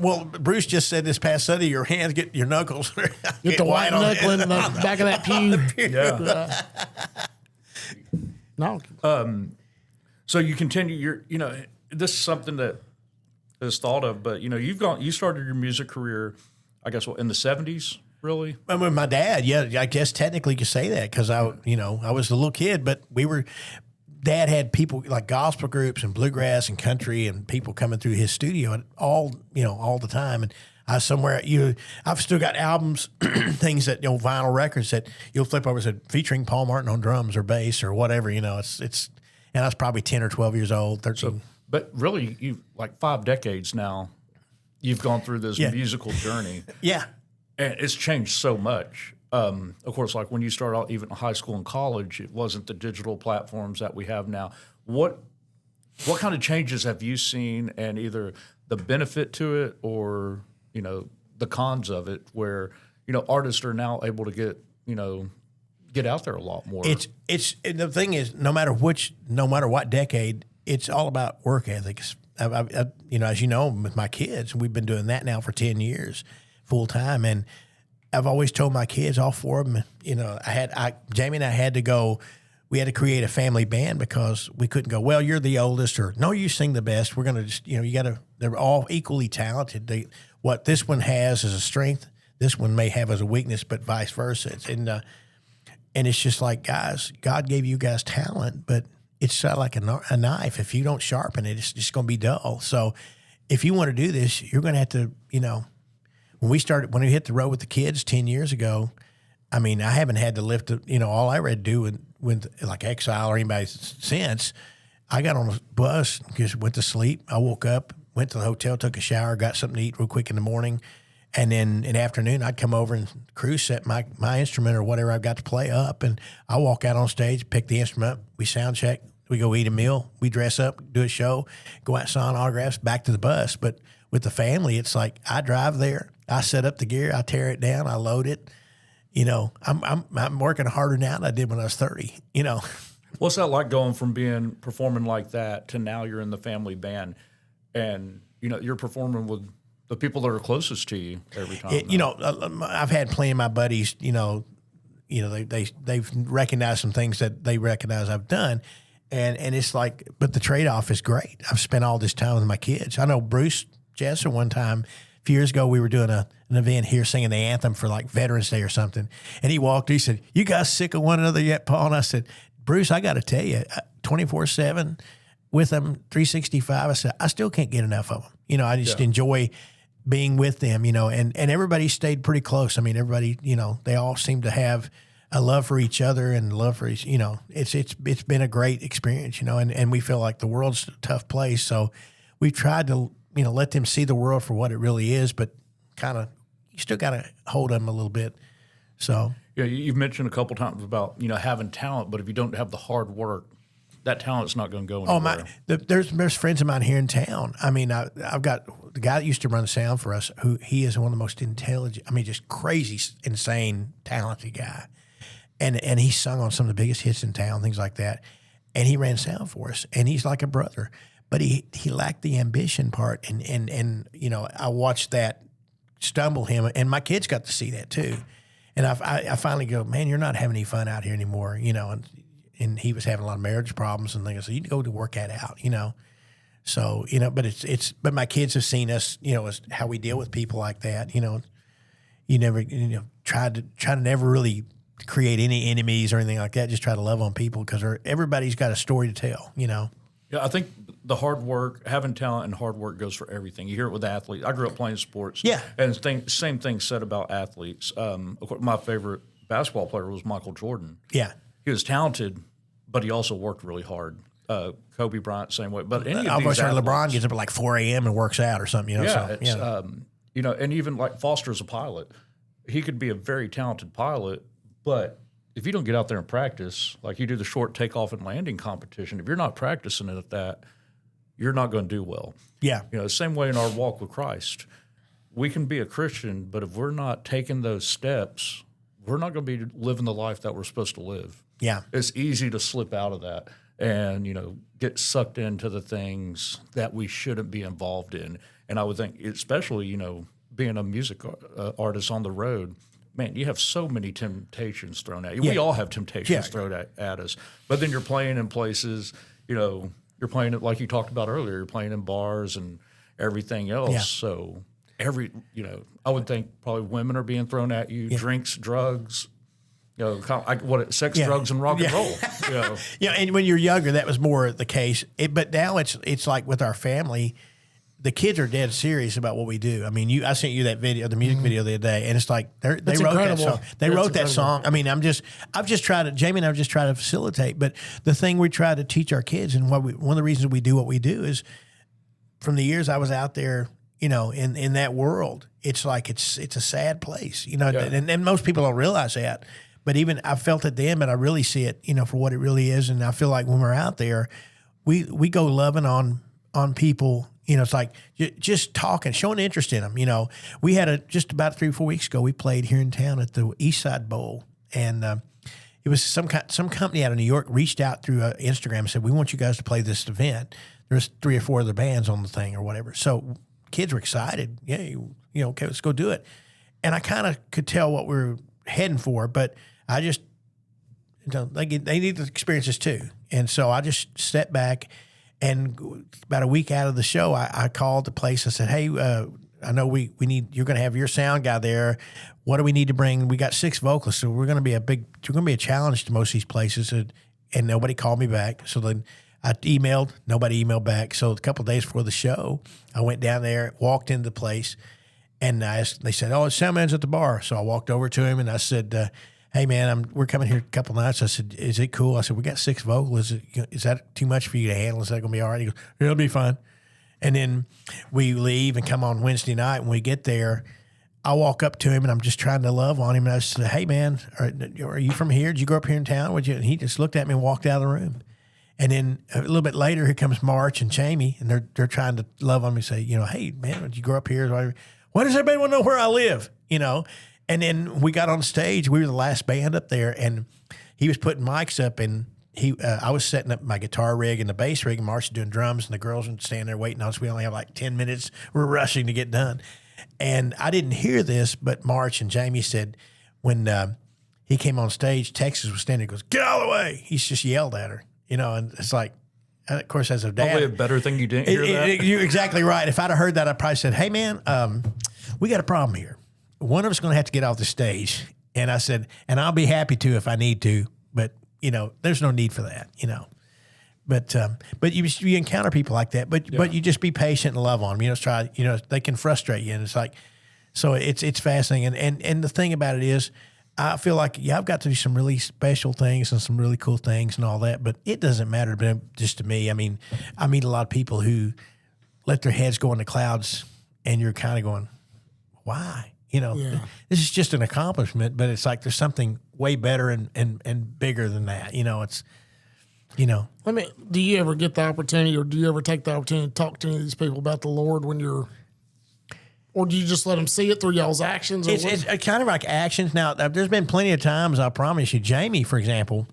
Well, Bruce just said this past Sunday, your hands get your knuckles. Get the white knuckle in the back of that pew. Yeah. No. So you continue, this is something that is thought of, but, you started your music career, I guess, in the 70s? really? I mean, my dad, yeah, I guess technically you could say that because I was a little kid, but Dad had people like gospel groups and bluegrass and country and people coming through his studio and all the time. And I was somewhere, I've still got albums, things that, vinyl records that you'll flip over and said featuring Paul Martin on drums or bass or whatever, and I was probably 10 or 12 years old, 13. So, but really, you like 5 decades now, you've gone through this musical journey. Yeah. And it's changed so much. Of course, like when you start out, even in high school and college, it wasn't the digital platforms that we have now. What kind of changes have you seen, and either the benefit to it or the cons of it, where artists are now able to get out there a lot more? It's the thing is, no matter what decade, it's all about work ethics. As you know, with my kids, we've been doing that now for 10 years, full time, and I've always told my kids, all 4 of them, Jamie and I had to go. We had to create a family band because we couldn't go, well, you're the oldest, or no, you sing the best. We're going to just, they're all equally talented. What this one has as a strength, this one may have as a weakness, but vice versa. And it's just like, guys, God gave you guys talent, but it's like a knife. If you don't sharpen it, it's just going to be dull. So if you want to do this, you're going to have to, when we hit the road with the kids 10 years ago, I mean, I haven't had to lift, all I had to do with like Exile or anybody since. I got on a bus, just went to sleep. I woke up, went to the hotel, took a shower, got something to eat real quick in the morning. And then in the afternoon, I'd come over and cruise set my instrument or whatever I've got to play up. And I walk out on stage, pick the instrument, we sound check, we go eat a meal, we dress up, do a show, go out, sign autographs, back to the bus. But with the family, it's like I drive there, I set up the gear, I tear it down, I load it. I'm working harder now than I did when I was 30. What's that like going from performing like that to now you're in the family band, and you're performing with the people that are closest to you every time? I've had plenty of my buddies. They've recognized some things that they recognize I've done, and it's like, but the trade off is great. I've spent all this time with my kids. I know Bruce Jesser one time. A few years ago, we were doing an event here singing the anthem for like Veterans Day or something. And he said, "You guys sick of one another yet, Paul?" And I said, "Bruce, I got to tell you, 24/7 with them, 365, I said, I still can't get enough of them. I just enjoy being with them, and everybody stayed pretty close. I mean, everybody, they all seem to have a love for each other and love for each, it's been a great experience, and we feel like the world's a tough place. So we've tried to, let them see the world for what it really is, but kind of, you still got to hold them a little bit. So, yeah, you've mentioned a couple times about, having talent, but if you don't have the hard work, that talent's not going to go anywhere. There's friends of mine here in town. I mean, I've got the guy that used to run sound for us, who he is one of the most intelligent, just crazy, insane, talented guy. And he sung on some of the biggest hits in town, things like that. And he ran sound for us, and he's like a brother. But he lacked the ambition part, and I watched that stumble him, and my kids got to see that too. And I finally go, "Man, you're not having any fun out here anymore," and he was having a lot of marriage problems and things. So you need to go to work that out, So but but my kids have seen us, as how we deal with people like that. You never try to never really create any enemies or anything like that. Just try to love on people because everybody's got a story to tell. Yeah, I think the hard work, having talent and hard work goes for everything. You hear it with athletes. I grew up playing sports. Yeah. And same thing said about athletes. Of course, my favorite basketball player was Michael Jordan. Yeah. He was talented, but he also worked really hard. Kobe Bryant, same way. But any of I've these always heard athletes, LeBron gets up at like 4 a.m. and works out or something, Yeah, So, and even like Foster's a pilot. He could be a very talented pilot, but if you don't get out there and practice, like you do the short takeoff and landing competition, if you're not practicing it at that, you're not going to do well. Yeah. Same way in our walk with Christ. We can be a Christian, but if we're not taking those steps, we're not going to be living the life that we're supposed to live. Yeah. It's easy to slip out of that and, get sucked into the things that we shouldn't be involved in. And I would think, especially, being a music artist on the road, man, you have so many temptations thrown at you. Yeah. We all have temptations thrown at us. But then you're playing in places, you're playing it like you talked about earlier. You're playing in bars and everything else. Yeah. So I would think probably women are being thrown at you, drinks, drugs, kind of like sex, drugs, and rock and roll. Yeah, and when you're younger, that was more the case. But now it's like with our family, the kids are dead serious about what we do. I mean, I sent you that video, the music video the other day, and it's like they wrote that song. They wrote that song. I mean, I've just tried to, Jamie and I've just tried to facilitate. But the thing we try to teach our kids, and one of the reasons we do what we do is, from the years I was out there, in that world, it's like it's a sad place, and most people don't realize that. But even I felt it then, but I really see it, for what it really is. And I feel like when we're out there, we go loving on people. It's like just talking, showing interest in them. We had just about 3 or 4 weeks ago, we played here in town at the East Side Bowl, and it was some company out of New York reached out through Instagram and said, "We want you guys to play this event." There's 3 or 4 other bands on the thing or whatever. So kids were excited. Yeah, okay, let's go do it. And I kind of could tell what we were heading for, but I just, they need the experiences too. And so I just stepped back. And about a week out of the show, I called the place. I said, "Hey, I know we need. You're going to have your sound guy there. What do we need to bring? We got 6 vocalists, so we're going to be a challenge to most of these places." And nobody called me back. So then I emailed. Nobody emailed back. So a couple of days before the show, I went down there, walked into the place, and they said, "Oh, it's Soundman's at the bar." So I walked over to him and I said, "Hey man, we're coming here a couple nights." I said, "Is it cool?" I said, "We got 6 vocals. Is that too much for you to handle? Is that going to be all right?" He goes, "Yeah, it'll be fine." And then we leave and come on Wednesday night. When we get there, I walk up to him and I'm just trying to love on him. And I said, "Hey man, are you from here? Did you grow up here in town? Would you?" And he just looked at me and walked out of the room. And then a little bit later, here comes March and Jamie, and they're trying to love on me, say, "Hey man, did you grow up here? Why does everybody want to know where I live?" And then we got on stage. We were the last band up there, and he was putting mics up, and I was setting up my guitar rig and the bass rig, and Marsh was doing drums, and the girls were standing there waiting on us. We only have like 10 minutes. We're rushing to get done. And I didn't hear this, but March and Jamie said when he came on stage, Texas was standing there, goes, "Get out of the way." He's just yelled at her, and it's like, of course, as a dad. Probably a better thing you didn't hear that. You're exactly right. If I'd have heard that, I'd probably said, "Hey, man, we got a problem here. One of us is going to have to get off the stage." And I said, "And I'll be happy to if I need to, but, there's no need for that, But you encounter people like that, but you just be patient and love on them. Try, they can frustrate you. And it's like, so it's fascinating. And the thing about it is, I feel like, I've got to do some really special things and some really cool things and all that, but it doesn't matter just to me. I mean, I meet a lot of people who let their heads go in the clouds, and you're kind of going, why? This is just an accomplishment, but it's like there's something way better and bigger than that. It's, I mean, do you ever get the opportunity, or do you ever take the opportunity to talk to any of these people about the Lord or do you just let them see it through y'all's actions? It's kind of like actions. Now, there's been plenty of times, I promise you, Jamie, for example,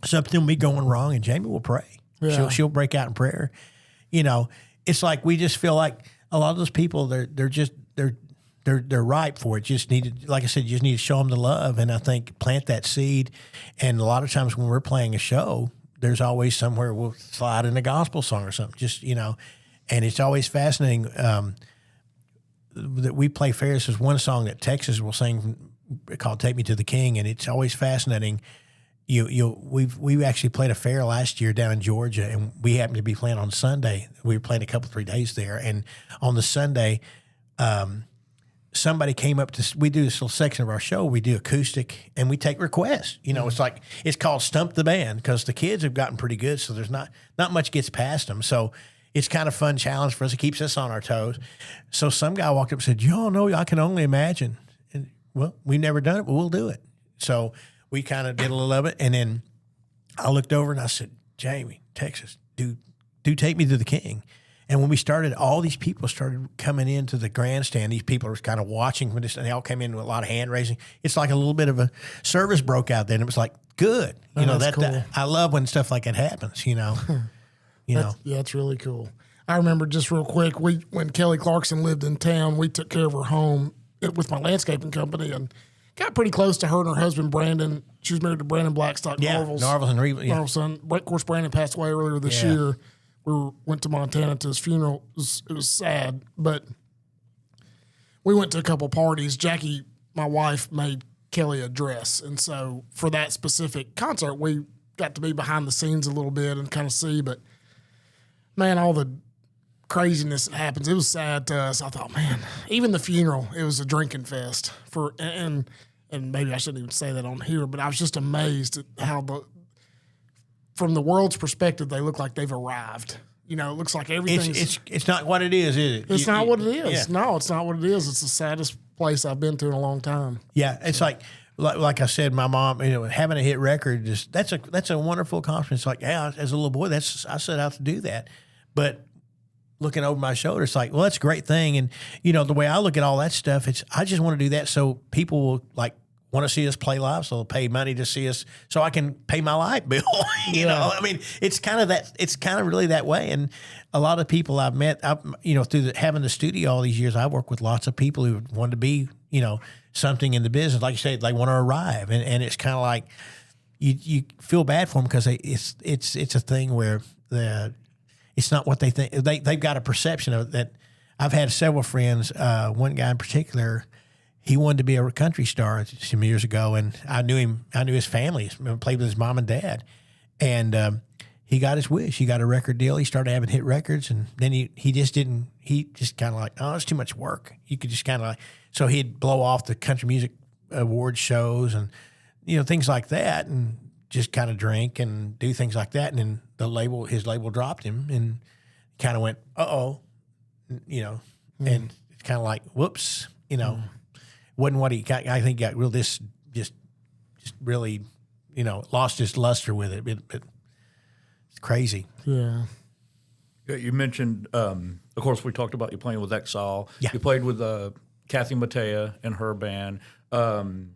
something will be going wrong, and Jamie will pray. Yeah. She'll break out in prayer. It's like we just feel like a lot of those people, they're ripe for it. Just like I said, you just need to show them the love, and I think plant that seed. And a lot of times when we're playing a show, there's always somewhere we'll slide in a gospel song or something. Just and it's always fascinating that we play fairs. There's one song that Texas will sing called "Take Me to the King," and it's always fascinating. We actually played a fair last year down in Georgia, and we happened to be playing on Sunday. We were playing a couple 3 days there, and on the Sunday, somebody came up to, we do this little section of our show, we do acoustic, and we take requests. It's called Stump the Band, because the kids have gotten pretty good, so there's not much gets past them. So it's kind of a fun challenge for us. It keeps us on our toes. So some guy walked up and said, "Y'all know, I can only imagine." And, well, we've never done it, but we'll do it. So we kind of did a little of it, and then I looked over and I said, "Jamie, Texas, do Take Me to the King." And when we started, all these people started coming into the grandstand. These people were kind of watching from this, and they all came in with a lot of hand raising. It's like a little bit of a service broke out there, and it was like, good. That's cool. I love when stuff like that happens, Yeah, it's really cool. I remember, just real quick, when Kelly Clarkson lived in town, we took care of her home with my landscaping company, and got pretty close to her and her husband, Brandon. She was married to Brandon Blackstock. Narville's and Reva. Yeah. Narville's son. Of course, Brandon passed away earlier this year. We went to Montana to his funeral. It was sad, but we went to a couple parties. Jackie, my wife, made Kelly a dress. And so for that specific concert, we got to be behind the scenes a little bit and kind of see. But, man, all the craziness that happens, it was sad to us. I thought, man, even the funeral, it was a drinking fest. And maybe I shouldn't even say that on here, but I was just amazed at how from the world's perspective, they look like they've arrived. You know, it looks like everything's... It's not what it is it? It's not what it is. Yeah. No, it's not what it is. It's the saddest place I've been to in a long time. Yeah, it's like I said, my mom, having a hit record, that's a wonderful accomplishment. It's like, yeah, as a little boy, I set out to do that. But looking over my shoulder, it's like, well, that's a great thing. And, the way I look at all that stuff, I just want to do that so people will, want to see us play live, so they'll pay money to see us so I can pay my light bill. you know, I mean, it's kind of really that way. And a lot of people I've met, through having the studio all these years, I work with lots of people who want to be, something in the business. Like you say, they want to arrive. And it's kind of like you feel bad for them because it's a thing where it's not what they think. They've got a perception of that. I've had several friends, one guy in particular, he wanted to be a country star some years ago, and I knew his family. I played with his mom and dad, and he got his wish. He got a record deal. He started having hit records, and then he just didn't. He just kind of like, oh, it's too much work. You could just kind of so he'd blow off the country music award shows and things like that, and just kind of drink and do things like that. And then his label dropped him, and kind of went, and it's kind of like, whoops, wasn't what he got. I think got real just really, lost his luster with it. But it's crazy. Yeah. You mentioned, of course, we talked about you playing with Exile. Yeah. You played with Kathy Mattea and her band. Trying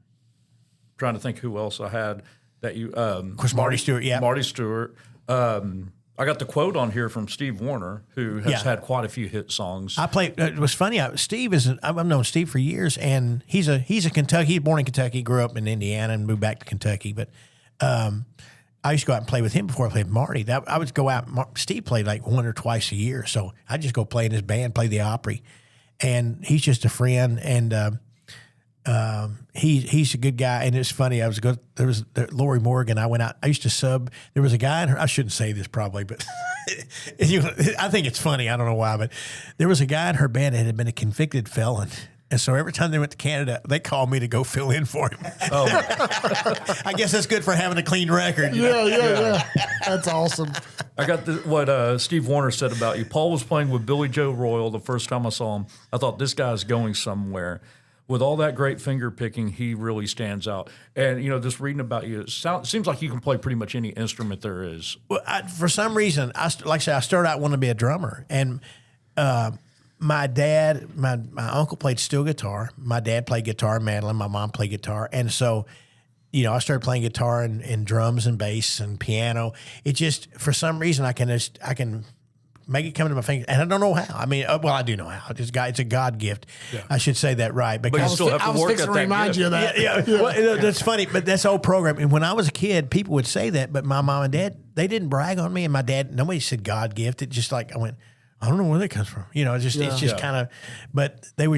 to think who else I had that you. Of course, Marty Stuart. Yeah. Marty Stuart. I got the quote on here from Steve Wariner, who has had quite a few hit songs. I played. It was funny. I've known Steve for years, and he's a Kentucky. He's born in Kentucky, grew up in Indiana, and moved back to Kentucky. But I used to go out and play with him before I played with Marty. I would go out. Steve played like one or twice a year, so I just go play in his band, play the Opry, and he's just a friend. And he's a good guy, and it's funny. There was Lori Morgan. I went out. I used to sub. There was a guy in her. I shouldn't say this probably, but I think it's funny. I don't know why, but there was a guy in her band that had been a convicted felon. And so every time they went to Canada, they called me to go fill in for him. Oh, I guess that's good for having a clean record. Yeah. That's awesome. I got what Steve Wariner said about you. Paul was playing with Billy Joe Royal the first time I saw him. I thought, this guy's going somewhere. With all that great finger picking, he really stands out. And, just reading about you, it seems like you can play pretty much any instrument there is. Well, for some reason, I started out wanting to be a drummer. And my dad, my uncle played steel guitar. My dad played guitar, mandolin. My mom played guitar. And so, I started playing guitar and drums and bass and piano. It just, for some reason, I can make it come into my fingers, and I don't know how. I mean, I do know how. It's a God gift. Yeah. I should say that right. But you still have to work at that. Remind you of that. Yeah. Well, that's funny, but that's old program. And when I was a kid, people would say that, but my mom and dad, they didn't brag on me, and my dad, nobody said God gift. It just like I went, I don't know where that comes from. It's just kind of. But they were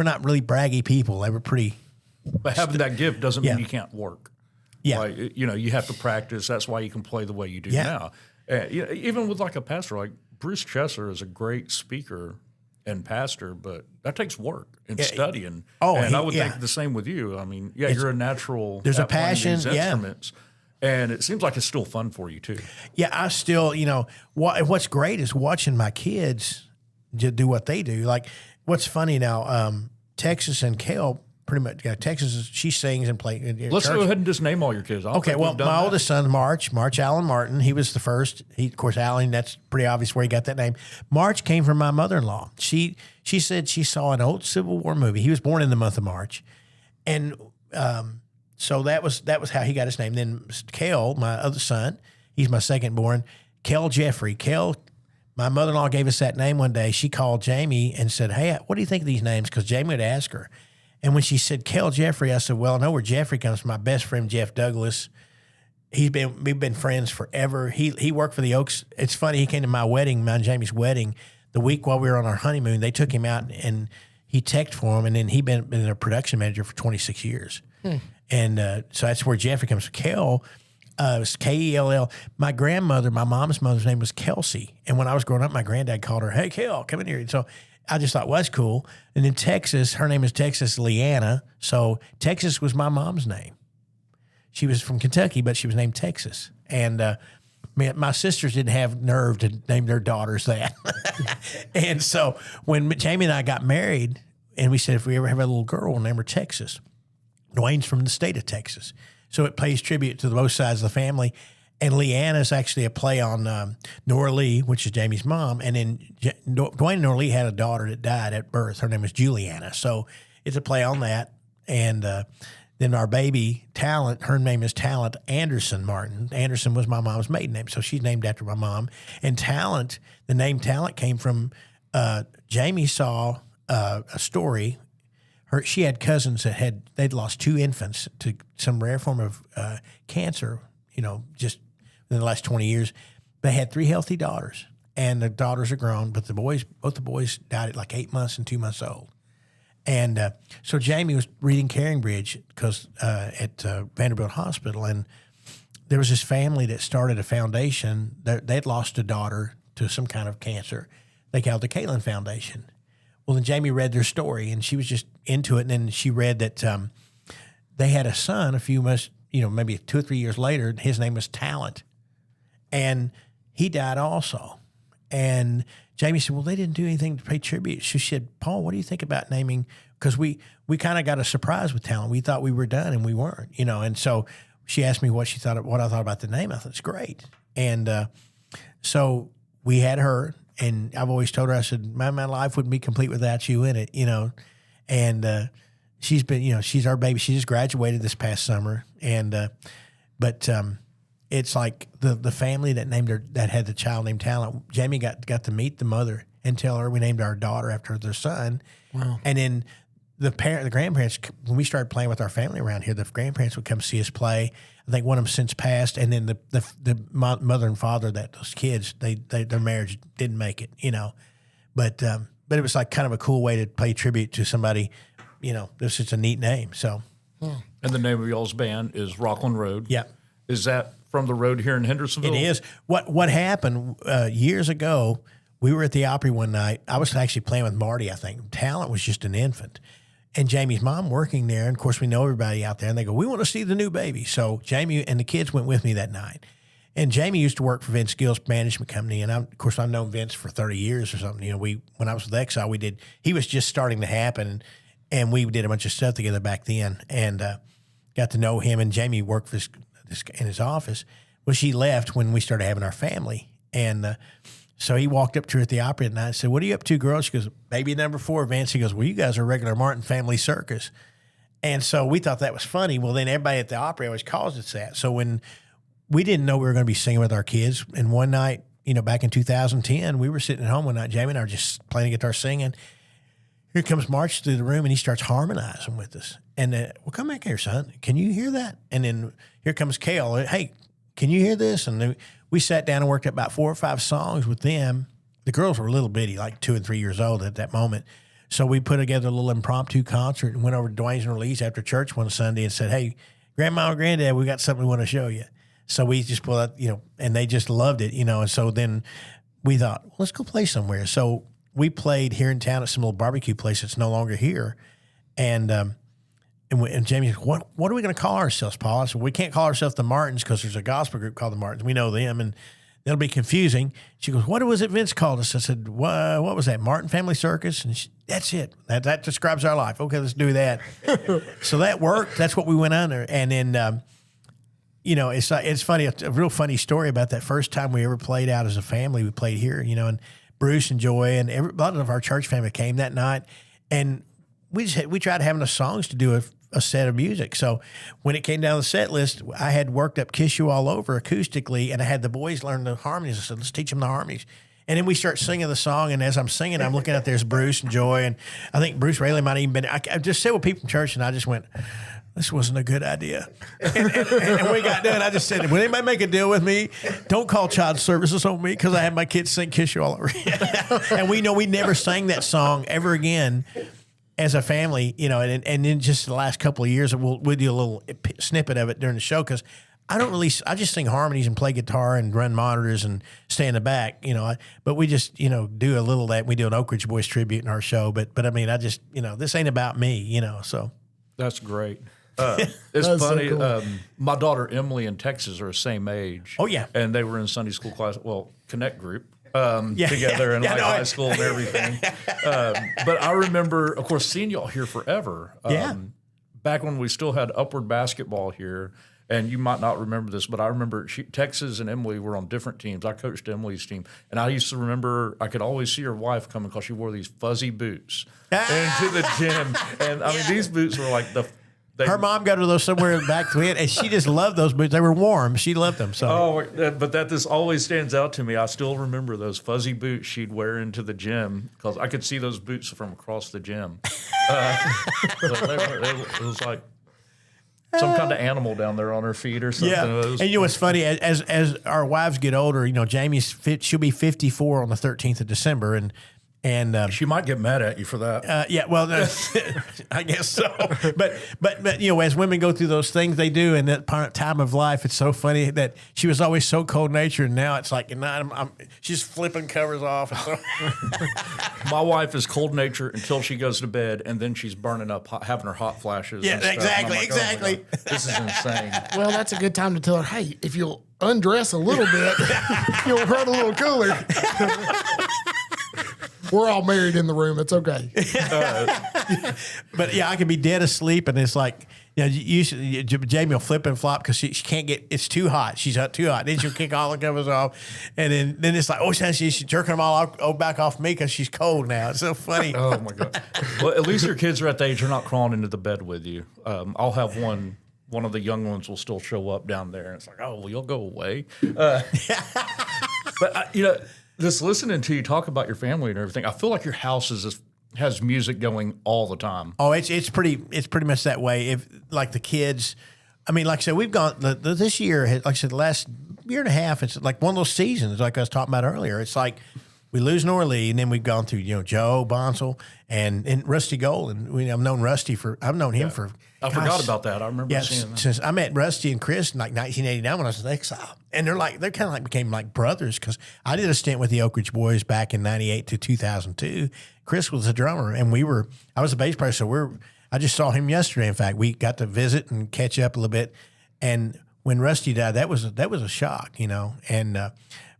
not really braggy people. They were pretty. But having that gift doesn't mean you can't work. Yeah. Like, you have to practice. That's why you can play the way you do now. Even with like a pastor, like Bruce Chesser is a great speaker and pastor, but that takes work and studying. And I would think the same with you. I mean, you're a natural. There's a passion. These instruments, and it seems like it's still fun for you too. Yeah, I still, what's great is watching my kids do what they do. Like, what's funny now, Texas and Kel. Pretty much, Texas. She sings and plays. Let's go ahead and just name all your kids. Okay, well, my oldest son, March Allen Martin. He was the first. Of course, Allen. That's pretty obvious where he got that name. March came from my mother-in-law. She said she saw an old Civil War movie. He was born in the month of March, and so that was how he got his name. Then Kel, my other son, he's my second born. Kel Jeffrey. My mother-in-law gave us that name one day. She called Jamie and said, "Hey, what do you think of these names?" Because Jamie would ask her. And when she said Kel Jeffrey, I said, well, I know where Jeffrey comes from. My best friend, Jeff Douglas. We've been friends forever. He worked for the Oaks. It's funny, he came to my and Jamie's wedding, the week while we were on our honeymoon. They took him out and he teched for him, and then he'd been a production manager for 26 years. And so that's where Jeffrey comes from. Kel, it was Kell. My grandmother, my mom's mother's name was Kelsey. And when I was growing up, my granddad called her, hey, Kel, come in here. And so I just thought, well, that's cool. And in Texas, her name is Texas Leanna. So Texas was my mom's name. She was from Kentucky, but she was named Texas. And my sisters didn't have nerve to name their daughters that. And so when Jamie and I got married, and we said, if we ever have a little girl, we'll name her Texas. Dwayne's from the state of Texas. So it pays tribute to both sides of the family. And Leanna is actually a play on Nora Lee, which is Jamie's mom. And then Dwayne and Nora Lee had a daughter that died at birth. Her name was Juliana. So it's a play on that. And then our baby, Talent, her name is Talent Anderson Martin. Anderson was my mom's maiden name, so she's named after my mom. And Talent, the name Talent came from, Jamie saw a story. She had cousins that they'd lost 2 infants to some rare form of cancer, just in the last 20 years. They had 3 healthy daughters, and the daughters are grown, but both the boys died at like 8 months and 2 months old. And so Jamie was reading Caring Bridge at Vanderbilt Hospital, and there was this family that started a foundation. They'd lost a daughter to some kind of cancer. They called the Caitlin Foundation. Well, then Jamie read their story, and she was just into it. And then she read that they had a son a few months, maybe 2 or 3 years later. His name was Talent, and he died also. And Jamie said, well, they didn't do anything to pay tribute. She said, Paul, what do you think about naming? Because we kind of got a surprise with Talent. We thought we were done, and we weren't, And so she asked me what I thought about the name. I thought it's great. And so we had her. And I've always told her, I said, my life wouldn't be complete without you in it, And she's been, she's our baby. She just graduated this past summer. And but it's like the family that named her, that had the child named Talent. Jamie got to meet the mother and tell her we named our daughter after their son. Wow. And then the grandparents, when we started playing with our family around here, the grandparents would come see us play. I think one of them since passed, and then the mother and father that those kids, their marriage didn't make it, But it was like kind of a cool way to pay tribute to somebody, This is a neat name. So, and the name of y'all's band is Rockland Road. Yeah, is that from the road here in Hendersonville? It is. What happened years ago? We were at the Opry one night. I was actually playing with Marty. I think Talent was just an infant. And Jamie's mom working there, and of course we know everybody out there, and they go, we want to see the new baby. So Jamie and the kids went with me that night. And Jamie used to work for Vince Gill's management company, and of course I've known Vince for 30 years or something. When I was with Exile, he was just starting to happen, and we did a bunch of stuff together back then, and got to know him. And Jamie worked in his office. Well, she left when we started having our family, and so he walked up to her at the Opry at night and said, what are you up to, girl? She goes, baby number 4, Vance. He goes, well, you guys are regular Martin Family Circus. And so we thought that was funny. Well, then everybody at the Opry always calls us that. So when we didn't know we were going to be singing with our kids, and one night, back in 2010, we were sitting at home one night, Jamie and I were just playing guitar singing. Here comes March through the room, and he starts harmonizing with us. And well, come back here, son. Can you hear that? And then here comes Kale. Hey, can you hear this? And then we sat down and worked at about 4 or 5 songs with them. The girls were little bitty, like 2 and 3 years old at that moment. So we put together a little impromptu concert and went over to Dwayne's and Lee's after church one Sunday and said, hey, Grandma and Granddad, we got something we want to show you. So we just pulled out, and they just loved it, And so then we thought, well, let's go play somewhere. So we played here in town at some little barbecue place that's no longer here. And Jamie said, what are we going to call ourselves, Paul? I said, we can't call ourselves the Martins because there's a gospel group called the Martins. We know them, and that'll be confusing. She goes, what was it Vince called us? I said, what was that, Martin Family Circus? And that's it. That describes our life. Okay, let's do that. So that worked. That's what we went under. And then, it's funny, a real funny story about that first time we ever played out as a family. We played here, and Bruce and Joy and a lot of our church family came that night. And we tried having the songs to do a set of music. So when it came down the set list, I had worked up Kiss You All Over acoustically, and I had the boys learn the harmonies. I said, let's teach them the harmonies. And then we start singing the song, and as I'm singing, I'm looking out there's Bruce and Joy, and I think Bruce Rayleigh might have even been. I just said with people from church, and I just went, this wasn't a good idea. And we got done. I just said, will anybody make a deal with me? Don't call child services on me because I had my kids sing Kiss You All Over. And we know we never sang that song ever again. as a family, and then just the last couple of years, we'll do a little snippet of it during the show because I just sing harmonies and play guitar and run monitors and stay in the back, but we just, do a little of that. We do an Oak Ridge Boys tribute in our show, but I mean, I just, this ain't about me, so. That's great. It's funny. So cool. My daughter Emily and Texas are the same age. Oh, yeah. And they were in Sunday school class, Connect group. Together in high school and everything. But I remember, of course, seeing y'all here forever. Back when we still had Upward Basketball here, and you might not remember this, but I remember Texas and Emily were on different teams. I coached Emily's team, and I used to remember I could always see her wife coming because she wore these fuzzy boots into the gym. And I mean, these boots were like her mom got her those somewhere back then, and she just loved those boots. They were warm. She loved them. So. But this always stands out to me. I still remember those fuzzy boots she'd wear into the gym because I could see those boots from across the gym. It was like some kind of animal down there on her feet or something. Yeah, and what's funny, as our wives get older, she'll be 54 on the 13th of December, and she might get mad at you for that. Yeah, well, I guess so. But as women go through those things they do in that time of life, it's so funny that she was always so cold natured, and now it's like she's flipping covers off. And so. My wife is cold natured until she goes to bed, and then she's burning up, having her hot flashes. Yeah, exactly, like, exactly. Oh, this is insane. Well, that's a good time to tell her, hey, if you'll undress a little bit, you'll run a little cooler. We're all married in the room. It's okay. But yeah, I can be dead asleep, and it's like, Jamie will flip and flop because she can't get. It's too hot. She's too hot. Then she'll kick all the covers off, and then it's like, she's jerking them all back off me because she's cold now. It's so funny. Oh my god. Well, at least your kids are at the age they're not crawling into the bed with you. I'll have one. One of the young ones will still show up down there, and it's like, well, you'll go away. But just listening to you talk about your family and everything, I feel like your house has music going all the time. Oh, it's pretty much that way. If like the kids, I mean, like I said, we've gone this year. Like I said, the last year and a half, it's like one of those seasons, like I was talking about earlier. It's like we lose Norley, and then we've gone through Joe Bonsall and Rusty Gold, and I've known Rusty I've known him for. I forgot about that. I remember seeing that. Since I met Rusty and Chris in like 1989 when I was in Exile. And they're kind of like became like brothers because I did a stint with the Oak Ridge Boys back in 98 to 2002. Chris was the drummer, and I was a bass player, so I just saw him yesterday. In fact, we got to visit and catch up a little bit. And when Rusty died, that was a shock, and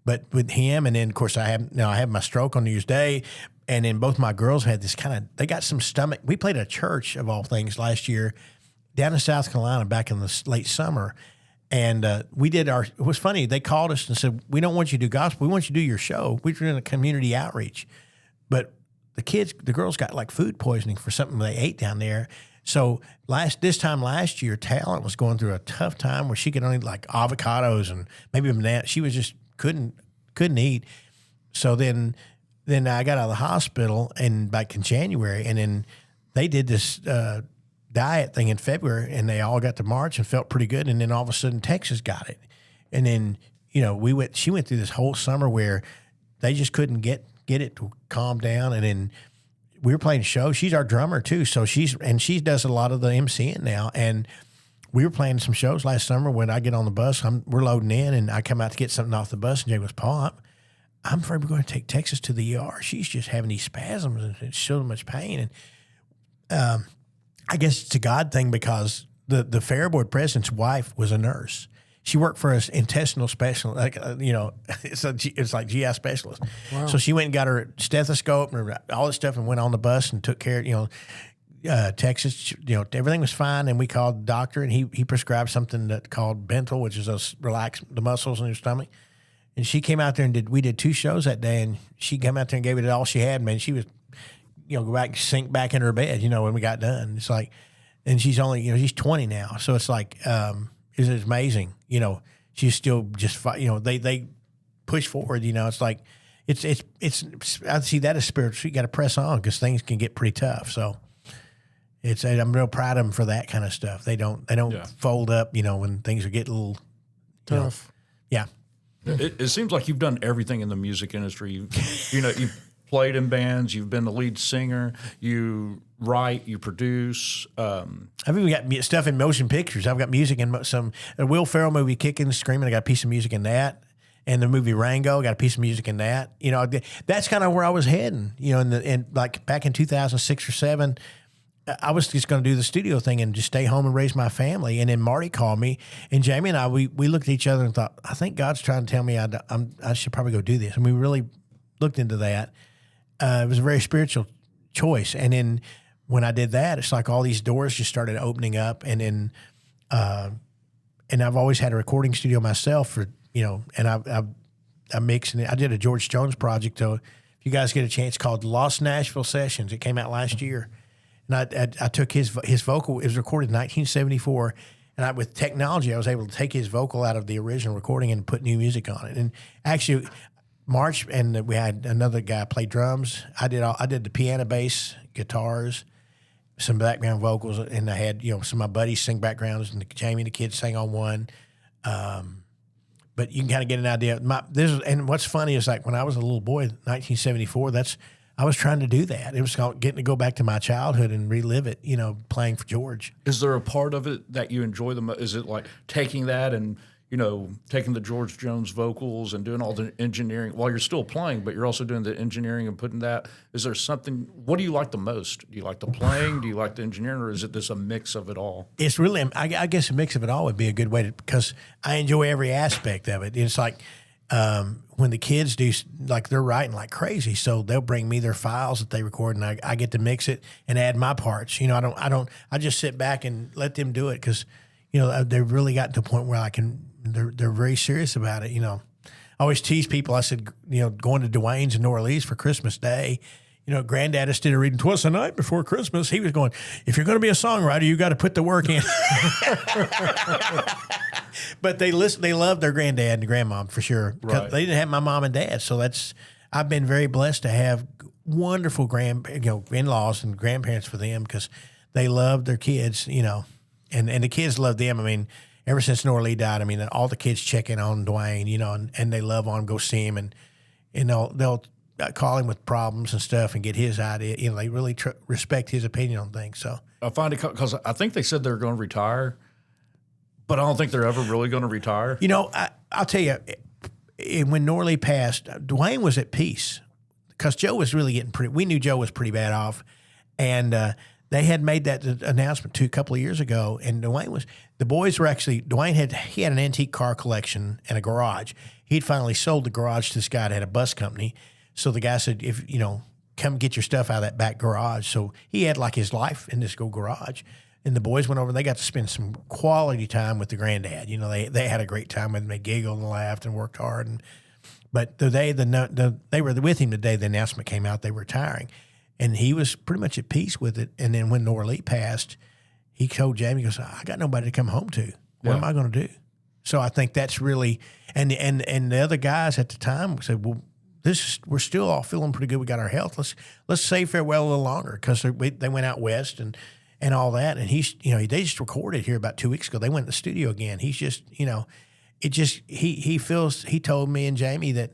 but with him, and then of course I have my stroke on New Year's Day. And then both my girls had this they got some stomach. We played at a church, of all things, last year down in South Carolina back in the late summer. And we did it was funny. They called us and said, we don't want you to do gospel. We want you to do your show. We're doing a community outreach. But the girls got like food poisoning for something they ate down there. So this time last year, Talent was going through a tough time where she could only like avocados and maybe bananas. She was just couldn't eat. So then I got out of the hospital back in January, and then they did this diet thing in February, and they all got to March and felt pretty good. And then all of a sudden, Texas got it, and then she went through this whole summer where they just couldn't get it to calm down. And then we were playing shows. She's our drummer too, so she does a lot of the MCing now. And we were playing some shows last summer. When I get on the bus, we're loading in, and I come out to get something off the bus, and Jay goes, Paul, I'm afraid we're going to take Texas to the ER. She's just having these spasms and it's so much pain. And I guess it's a God thing because the Fair Board president's wife was a nurse. She worked for an intestinal specialist, it's like GI specialist. Wow. So she went and got her stethoscope and all this stuff and went on the bus and took care of, Texas, everything was fine. And we called the doctor, and he prescribed something called Bentyl, which is relax the muscles in your stomach. And she came out there and we did 2 shows that day, and she came out there and gave it all she had, man. She was, go back, sink back in her bed, when we got done. It's like, and she's only, she's 20 now. So it's like, it's amazing. She's still just, they push forward, it's like, I see that as spiritual. You got to press on because things can get pretty tough. So I'm real proud of them for that kind of stuff. They don't fold up, when things are getting a little tough. Yeah. It seems like you've done everything in the music industry. You've played in bands. You've been the lead singer. You write. You produce. I've even got stuff in motion pictures. I've got music in a Will Ferrell movie, Kicking and Screaming. I got a piece of music in that. And the movie Rango, got a piece of music in that. You know, that's kind of where I was heading. You know, and like back in 2006 or 7, I was just going to do the studio thing and just stay home and raise my family. And then Marty called me, and Jamie and I, we looked at each other and thought, I think God's trying to tell me I should probably go do this. And we really looked into that. It was a very spiritual choice. And then when I did that, it's like all these doors just started opening up. And then, and I've always had a recording studio myself for, you know, and I mix, and I did a George Jones project. So if you guys get a chance, called Lost Nashville Sessions. It came out last year. And I took his vocal. It was recorded in 1974, and with technology, I was able to take his vocal out of the original recording and put new music on it. And actually, March, and we had another guy play drums. I did the piano, bass, guitars, some background vocals, and I had some of my buddies sing backgrounds, and Jamie and the kids sang on one. But you can kind of get an idea. And what's funny is, like, when I was a little boy, 1974. I was trying to do that. It was getting to go back to my childhood and relive it, playing for George. Is there a part of it that you enjoy the most? Is it like taking that and, taking the George Jones vocals and doing all the engineering while you're still playing, but you're also doing the engineering and putting that? Is there something, what do you like the most? Do you like the playing? Do you like the engineering? Or is it just a mix of it all? It's really, I guess a mix of it all would be a good way because I enjoy every aspect of it. It's like, when the kids do, like, they're writing like crazy, so they'll bring me their files that they record, and I get to mix it and add my parts. I just sit back and let them do it because, they've really gotten to the point where they're very serious about it. I always tease people. I said, going to Dwayne's in New Orleans for Christmas Day, Granddad instead of reading "'Twas the Night Before Christmas," he was going, if you're going to be a songwriter, you got to put the work in. But they love their granddad and grandmom for sure. Right. They didn't have my mom and dad, so I've been very blessed to have wonderful in-laws and grandparents for them because they love their kids, and the kids love them. I mean, ever since Norley died, I mean, all the kids check in on Dwayne, and they love on him, go see him, and they'll call him with problems and stuff and get his idea. They really respect his opinion on things. So I find it because I think they said they're going to retire, but I don't think they're ever really going to retire. I'll tell you, when Norley passed, Dwayne was at peace because Joe was really getting we knew Joe was pretty bad off, and they had made that announcement a couple of years ago, and Dwayne had an antique car collection and a garage. He'd finally sold the garage to this guy that had a bus company. So the guy said, if, come get your stuff out of that back garage. So he had like his life in this garage. And the boys went over and they got to spend some quality time with the granddad. They had a great time with him. They giggled and laughed and worked hard. But they were with him the day the announcement came out they were retiring. And he was pretty much at peace with it. And then when Norley passed, he told Jamie, he goes, I got nobody to come home to. What am I going to do? So I think that's really, and the other guys at the time said, well, we're still all feeling pretty good. We got our health. Let's say farewell a little longer because they went out west and all that. And they just recorded here about 2 weeks ago. They went to the studio again. He's just, he told me and Jamie that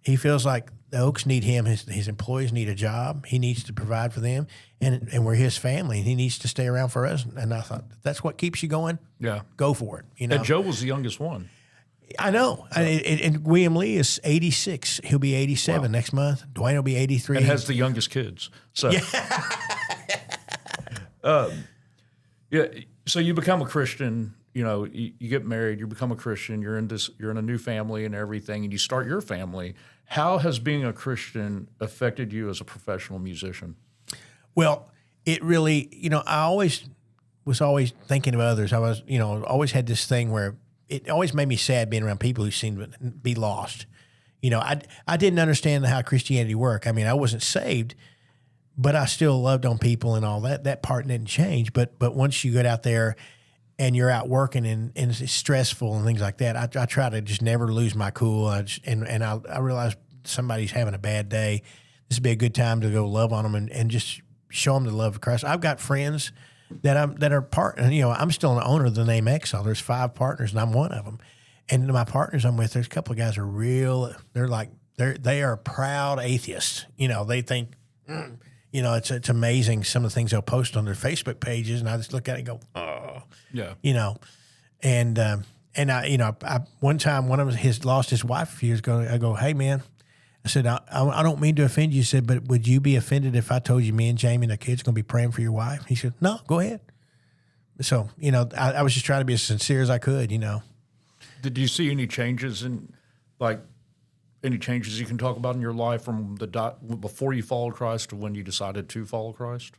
he feels like the Oaks need him. His employees need a job. He needs to provide for them, and we're his family, and he needs to stay around for us. And I thought, that's what keeps you going. Yeah, go for it. And Joe was the youngest one. I know. And William Lee is 86. He'll be 87 next month. Dwayne will be 83. And has the youngest kids. So, so you become a Christian. You get married. You become a Christian. You're in a new family and everything, and you start your family. How has being a Christian affected you as a professional musician? Well, it really, I was always thinking of others. I was, always had this thing where it always made me sad being around people who seemed to be lost. I didn't understand how Christianity worked. I mean, I wasn't saved, but I still loved on people and all that. That part didn't change. But once you get out there and you're out working and it's stressful and things like that, I try to just never lose my cool. I realize somebody's having a bad day. This would be a good time to go love on them and just show them the love of Christ. I've got friends that are part. I'm still an owner of the name Exile. There's 5 partners and I'm one of them. And my partners I'm with, there's a couple of guys who are real. They're like they are proud atheists. They think, it's amazing some of the things they'll post on their Facebook pages, and I just look at it and go, oh, Yeah. And I one time one of his lost his wife a few years ago. I go, hey man, I said I don't mean to offend you. He said, but would you be offended if I told you me and Jamie and the kids are going to be praying for your wife? He said, no, go ahead. So I was just trying to be as sincere as I could. Did you see any changes any changes you can talk about in your life from before you followed Christ to when you decided to follow Christ?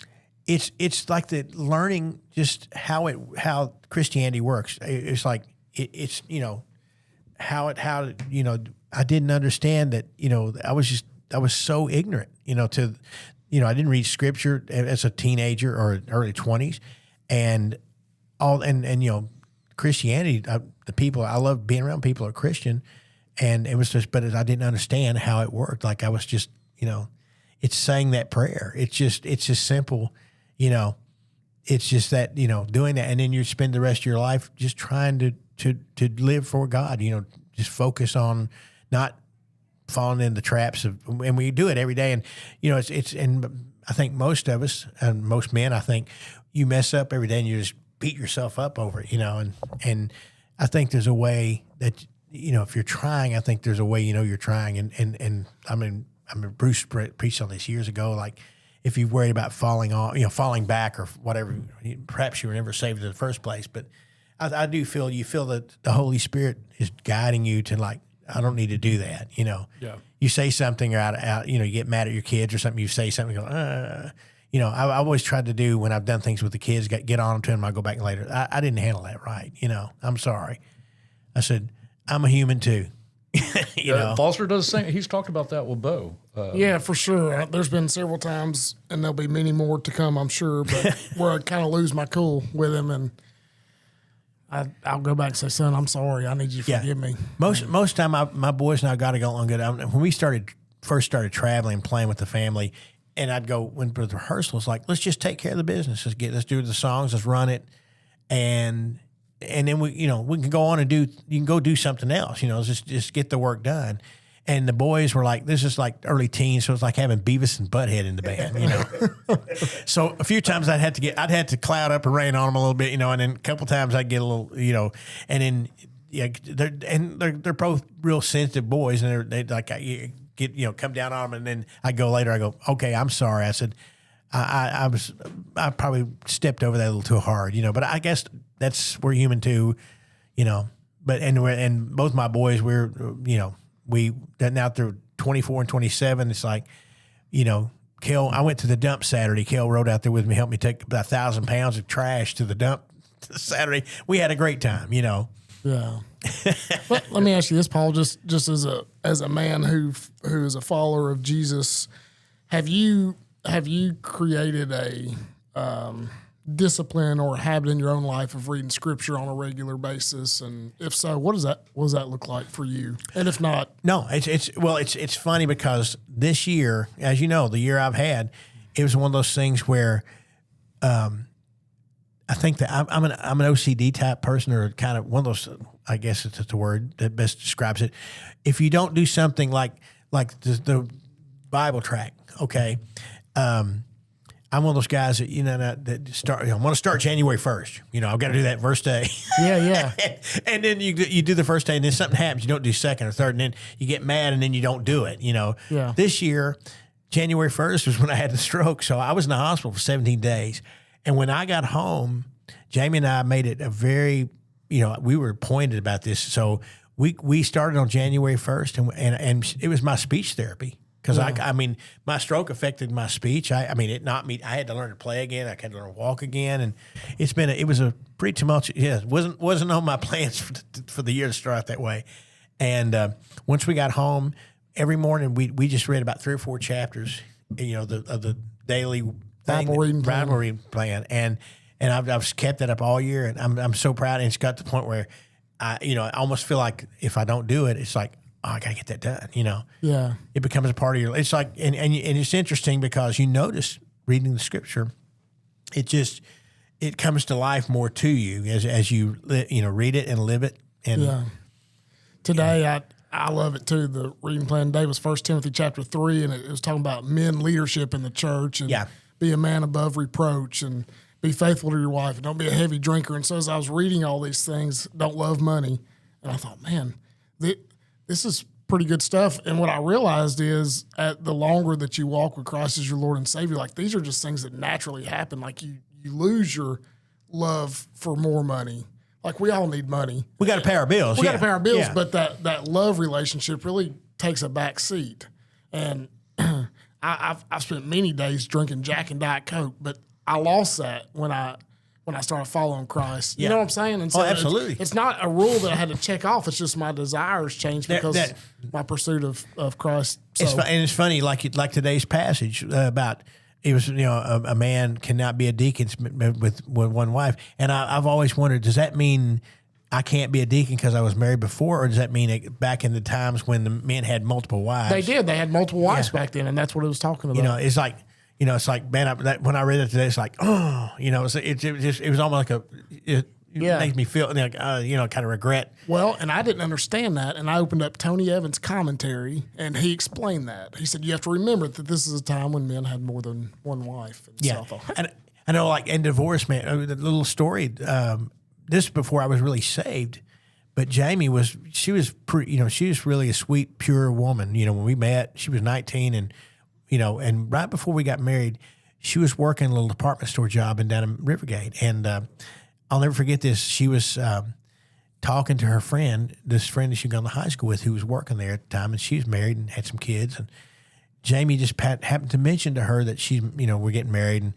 It's like the learning just how Christianity works. It's like it's how I didn't understand that I was so ignorant I didn't read scripture as a teenager or early 20s, and Christianity, the people I love being around people who are Christian, and it was just, but I didn't understand how it worked. Like I was just, it's saying that prayer. It's just simple, it's just that, doing that. And then you spend the rest of your life just trying to live for God, just focus on not falling in the traps of, and we do it every day. And, and I think most of us and most men, I think you mess up every day and you just beat yourself up over it, and I think there's a way that, if you're trying, I think there's a way, you're trying. And I mean, Bruce preached on this years ago, like if you're worried about falling back or whatever, perhaps you were never saved in the first place. But I do feel, you feel that the Holy Spirit is guiding you to like, I don't need to do that. Yeah. You say something or out, you get mad at your kids or something, you say something, you go, I've always tried to do when I've done things with the kids, get on to them, I go back later. I didn't handle that right. I'm sorry. I said, I'm a human too. Foster does the same. He's talked about that with Bo. Yeah, for sure. There's been several times, and there'll be many more to come, I'm sure, but where I kind of lose my cool with him, and I'll go back and say, son, I'm sorry. I need you to forgive me. Most time, my boys and I got to go along good. When we first started traveling, playing with the family, and I'd go when the rehearsals, like, let's just take care of the business. Let's do the songs, let's run it, and then we can go on and you can go do something else. Just get the work done. And the boys were like, this is like early teens, so it's like having Beavis and Butthead in the band. So a few times I'd have to cloud up and rain on them a little bit, and then a couple times I'd get a little, and then they're both real sensitive boys, and they like get come down on them, and then I go later. I go, okay, I'm sorry. I said, I probably stepped over that a little too hard, But I guess we're human too, But and both my boys, now they're 24 and 27. It's like, Kel. I went to the dump Saturday. Kel rode out there with me, helped me take about 1,000 pounds of trash to the dump Saturday. We had a great time, Yeah. But let me ask you this, Paul, just as a man who is a follower of Jesus, have you created a discipline or a habit in your own life of reading scripture on a regular basis? And if so, what does that look like for you? And if not, no, it's funny because this year, as you know, the year I've had, it was one of those things where, I think that I'm an OCD type person, or kind of one of those, I guess it's the word that best describes it. If you don't do something like the Bible track, okay, I'm one of those guys that that start. I want to start January 1st. I've got to do that first day. Yeah. And then you do the first day, and then something happens. You don't do second or third, and then you get mad, and then you don't do it. Yeah. This year, January 1st was when I had the stroke, so I was in the hospital for 17 days. And when I got home, Jamie and I made it a very, we were pointed about this. So we started on January 1st, and it was my speech therapy. Because I mean, my stroke affected my speech. It knocked me. I had to learn to play again. I had to learn to walk again, and it was a pretty tumultuous. Yeah, it wasn't on my plans for the year to start out that way. And once we got home, every morning we just read about 3 or 4 chapters, of the daily Bible reading plan, and I've kept that up all year, and I'm so proud. And it's got to the point where I almost feel like if I don't do it, it's like, oh, I got to get that done, Yeah. It becomes a part of your, it's like, and it's interesting because you notice reading the scripture, it comes to life more to you as you read it and live it. And yeah. Today I love it too. The reading plan today was 1 Timothy chapter 3, and it was talking about men leadership in the church and be a man above reproach and be faithful to your wife and don't be a heavy drinker. And so as I was reading all these things, don't love money, and I thought, man, this is pretty good stuff. And what I realized is at the longer that you walk with Christ as your Lord and Savior, like these are just things that naturally happen. Like you lose your love for more money. Like we all need money. We got to pay our bills. We got to pay our bills, but that love relationship really takes a back seat. And I've spent many days drinking Jack and Diet Coke, but I lost that when I started following Christ. You know what I'm saying? And so absolutely. It's not a rule that I had to check off. It's just my desires changed because my pursuit of Christ. So. It's funny, like today's passage about. It was, a man cannot be a deacon with one wife. And I've always wondered, does that mean I can't be a deacon because I was married before, or does that mean back in the times when the men had multiple wives? They did. They had multiple wives back then, and that's what it was talking about. It's like, man, when I read it today, it's like, it was almost like it makes me feel like, kind of regret. Well, and I didn't understand that, and I opened up Tony Evans' commentary, and he explained that. He said, you have to remember that this is a time when men had more than one wife. And and I know, in divorce, man, the little story, this is before I was really saved, but Jamie was really a sweet, pure woman. When we met, she was 19, and right before we got married, she was working a little department store job down in Rivergate, and I'll never forget this. She was talking to her friend, this friend that she'd gone to high school with, who was working there at the time, and she was married and had some kids. And Jamie just happened to mention to her that we're getting married, and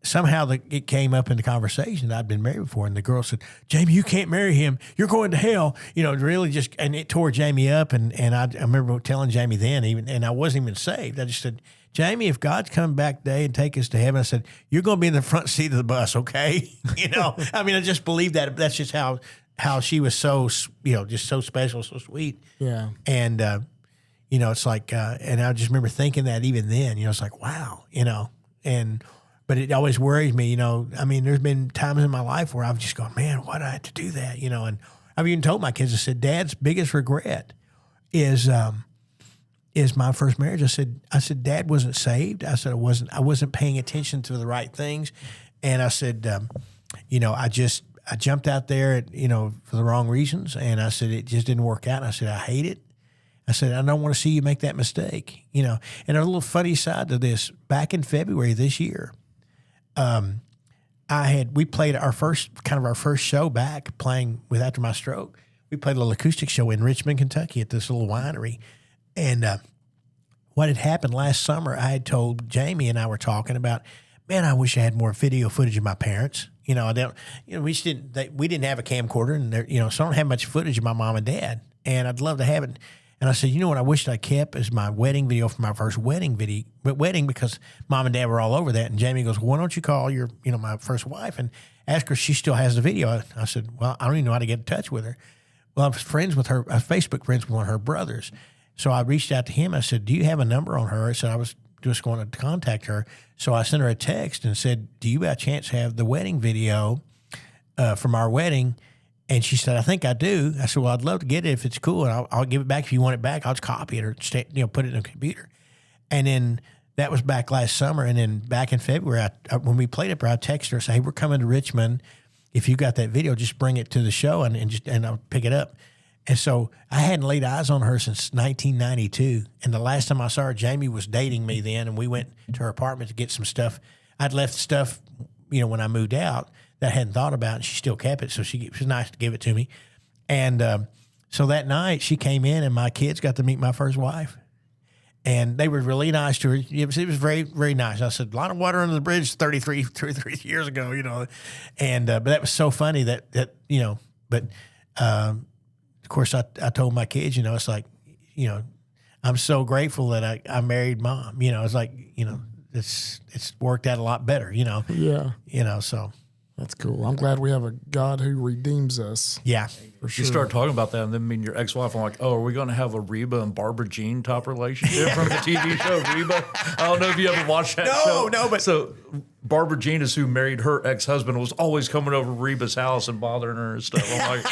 somehow it came up in the conversation that I'd been married before. And the girl said, "Jamie, you can't marry him. You're going to hell." Really and it tore Jamie up. And I remember telling Jamie then, and I wasn't even saved. I just said, "Jamie, if God's come back today and take us to heaven," I said, "you're going to be in the front seat of the bus, okay?" I just believed that. That's just how she was so, just so special, so sweet. Yeah. And, it's like, and I just remember thinking that even then, it's like, wow, but it always worries me, there's been times in my life where I've just gone, man, why did I have to do that? And I've even told my kids, I said, Dad's biggest regret is my first marriage. I said, Dad wasn't saved. I said, I wasn't paying attention to the right things. And I said, I jumped out there, for the wrong reasons. And I said, it just didn't work out. And I said, I hate it. I said, I don't want to see you make that mistake, And a little funny side to this, back in February this year, we played our first show back playing with After My Stroke. We played a little acoustic show in Richmond, Kentucky at this little winery. And what had happened last summer, I had told Jamie and I were talking about, man, I wish I had more video footage of my parents. We didn't have a camcorder, and so I don't have much footage of my mom and dad, and I'd love to have it. And I said, what I wished I kept is my wedding video from my first wedding because Mom and Dad were all over that. And Jamie goes, why don't you call your, my first wife and ask her if she still has the video? I said, well, I don't even know how to get in touch with her. Well, I was Facebook friends with one of her brothers. So I reached out to him. I said, do you have a number on her? I said, I was just going to contact her. So I sent her a text and said, do you by chance have the wedding video from our wedding? And she said, I think I do. I said, well, I'd love to get it if it's cool. And I'll give it back if you want it back. I'll just copy it or put it in a computer. And then that was back last summer. And then back in February, when we played it, I texted her, say, hey, we're coming to Richmond. If you got that video, just bring it to the show and I'll pick it up. And so I hadn't laid eyes on her since 1992. And the last time I saw her, Jamie was dating me then, and we went to her apartment to get some stuff. I'd left stuff, when I moved out that I hadn't thought about, and she still kept it. So she was nice to give it to me. And so that night she came in, and my kids got to meet my first wife. And they were really nice to her. It was very, very nice. I said, a lot of water under the bridge 33 years ago, And but that was so funny that of course, I told my kids, it's like, I'm so grateful that I married Mom. It's like, it's worked out a lot better, Yeah. So. That's cool. I'm glad we have a God who redeems us. Yeah. For sure. You start talking about that, and then me and your ex-wife, I'm like, oh, are we going to have a Reba and Barbara Jean type relationship from the TV show Reba? I don't know if you ever watched that show. No, but... So Barbara Jean is who married her ex-husband, was always coming over to Reba's house and bothering her and stuff. I'm like...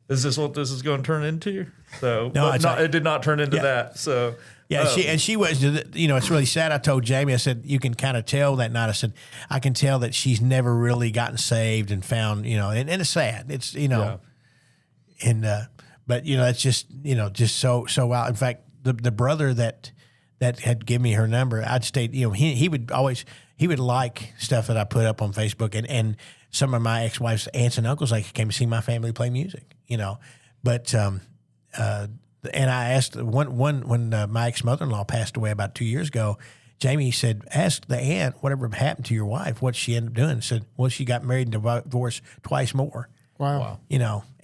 is this what this is going to turn into? So, No, but it did not turn into that. So, yeah, she was, it's really sad. I told Jamie, I said, you can kind of tell that night. I said, I can tell that she's never really gotten saved and found, and it's sad. It's, but it's just, just so wild. In fact, the brother that had given me her number, I'd stayed, he would like stuff that I put up on Facebook, and some of my ex-wife's aunts and uncles came to see my family play music, but, and I asked when my ex-mother-in-law passed away about 2 years ago, Jamie said, ask the aunt whatever happened to your wife, what she ended up doing. Said, well, she got married and divorced twice more. Wow.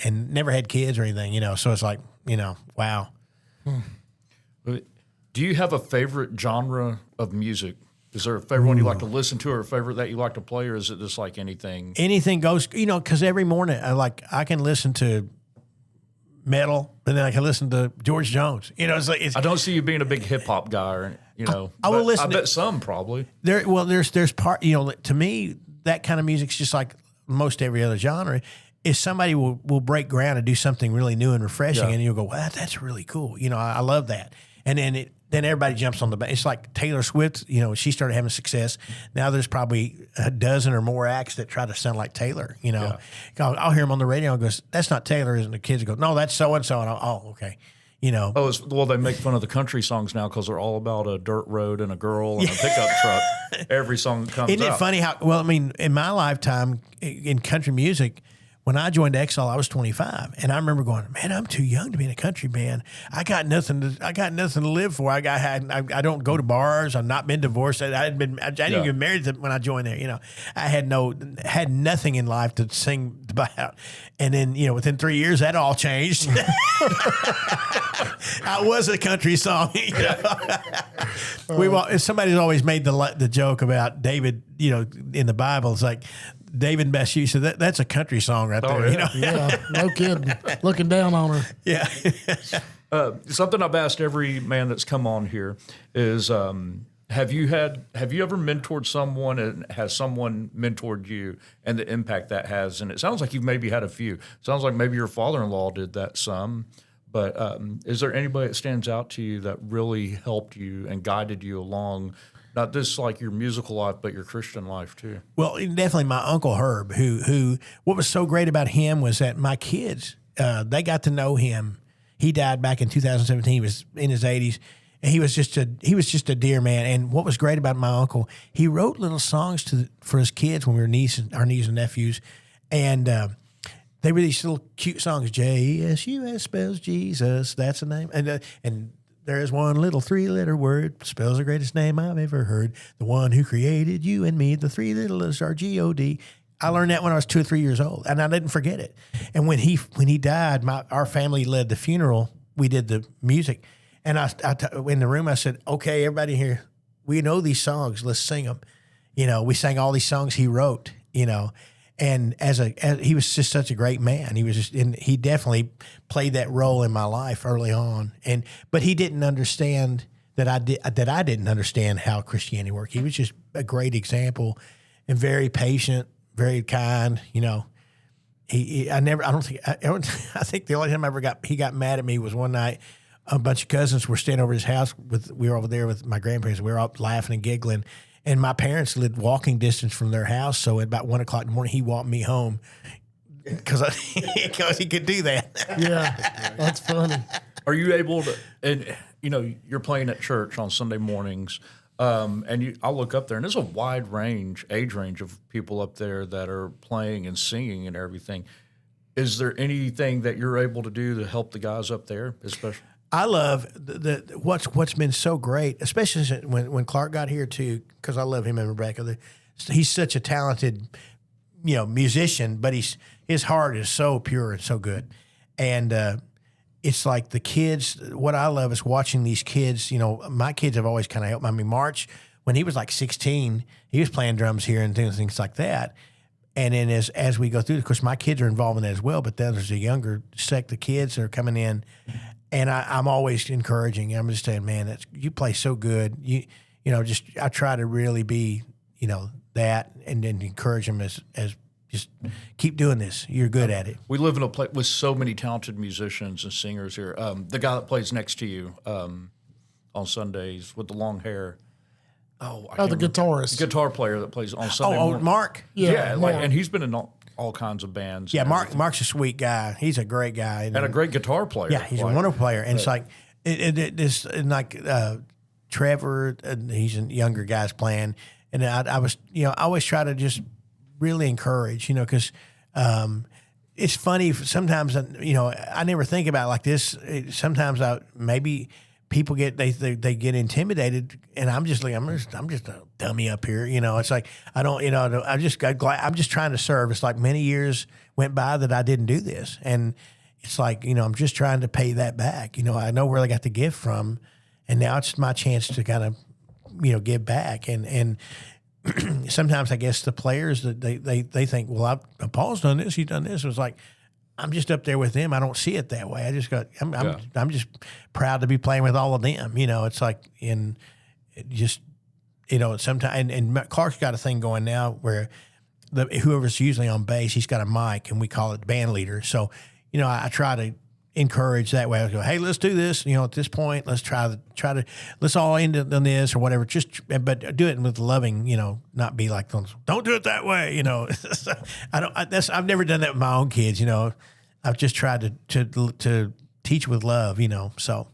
And never had kids or anything, so it's like, wow. Do you have a favorite genre of music? Is there a favorite one you like to listen to, or a favorite that you like to play, or is it just like anything? Anything goes, because every morning I can listen to metal, and then I can listen to George Jones. I don't see you being a big hip hop guy, or I will listen. I bet some probably. There's part. To me, that kind of music's just like most every other genre. Is somebody will break ground and do something really new and refreshing, and you'll go, wow, that's really cool. I love that, and then everybody jumps on the back. It's like Taylor Swift, she started having success. Now there's probably a dozen or more acts that try to sound like Taylor, I'll hear them on the radio and goes, that's not Taylor, isn't the kids go, no, that's so-and-so. And okay. Well, they make fun of the country songs now because they're all about a dirt road and a girl and a pickup truck. Every song that comes out. Isn't it funny how, in my lifetime in country music, when I joined Exile, I was 25, and I remember going, "Man, I'm too young to be in a country band. I got nothing to live for. I don't go to bars. I've not been divorced. I didn't even get married when I joined there. I had nothing in life to sing about. And then within 3 years, that all changed. I was a country song. Somebody's always made the joke about David. In the Bible, it's like. David and Bathsheba said that's a country song right there. Yeah, no kidding. Looking down on her. Yeah. Something I've asked every man that's come on here is, have you ever mentored someone, and has someone mentored you, and the impact that has? And it sounds like you've maybe had a few. Sounds like maybe your father-in-law did that some. But is there anybody that stands out to you that really helped you and guided you along? Not just like your musical life, but your Christian life too. Well, definitely my Uncle Herb, who what was so great about him was that my kids, they got to know him. He died back in 2017. He was in his 80s, and he was just a dear man. And what was great about my uncle, he wrote little songs for his kids when we were our nieces and nephews, and they were these little cute songs. JESUS spells Jesus. That's the name, and. There's one little 3-letter word, spells the greatest name I've ever heard. The one who created you and me, the 3 little letters are G-O-D. I learned that when I was 2 or 3 years old, and I didn't forget it. And when he died, our family led the funeral. We did the music. And in the room, I said, okay, everybody here, we know these songs. Let's sing them. We sang all these songs he wrote, And as he was just such a great man. He definitely played that role in my life early on. But he didn't understand that I didn't understand how Christianity worked. He was just a great example and very patient, very kind. I think the only time he got mad at me was one night. A bunch of cousins were staying over his house we were over there with my grandparents. We were all laughing and giggling. And my parents lived walking distance from their house, so at about 1 o'clock in the morning, he walked me home because he could do that. Yeah, that's funny. Are you able to? And you're playing at church on Sunday mornings, and I'll look up there, and there's a wide age range of people up there that are playing and singing and everything. Is there anything that you're able to do to help the guys up there, especially? I love what's been so great, especially when Clark got here too, because I love him and Rebecca. He's such a talented, musician, but his heart is so pure and so good, and it's like the kids. What I love is watching these kids. My kids have always kind of helped. March, when he was like 16, he was playing drums here and doing things like that. And then as we go through, of course, my kids are involved in that as well. But then there's a younger sect of kids that are coming in. And I'm always encouraging. I'm just saying, man, you play so good. I try to really be, that, and then encourage them as just keep doing this. You're good at it. We live in a place with so many talented musicians and singers here. The guy that plays next to you on Sundays with the long hair. The guitarist. Guitar player that plays on Sunday morning. Mark. Yeah, Mark. and he's been in all kinds of bands. Yeah, and everything. Mark's a sweet guy. He's a great guy. And a great guitar player. Yeah, he's a wonderful player. And it's like, it's like Trevor, he's a younger guy's playing. And I was, I always try to just really encourage, because it's funny. Sometimes, I never think about it like this. Sometimes maybe people they get intimidated, and I'm just a dummy up here. It's like I'm just trying to serve. It's like many years went by that I didn't do this, and it's like I'm just trying to pay that back. I know where I got the gift from, and now it's my chance to kind of give back. And sometimes I guess the players that they think, well, Paul's done this, he's done this. It was like, I'm just up there with them. I don't see it that way. I'm just proud to be playing with all of them. It's like sometimes, and Clark's got a thing going now where whoever's usually on bass, he's got a mic, and we call it band leader. So, I try to encourage that way. I go, hey, let's do this. At this point, let's try to let's all end on this or whatever. But do it with loving. Not be like, don't do it that way. I've never done that with my own kids. I've just tried to teach with love. So.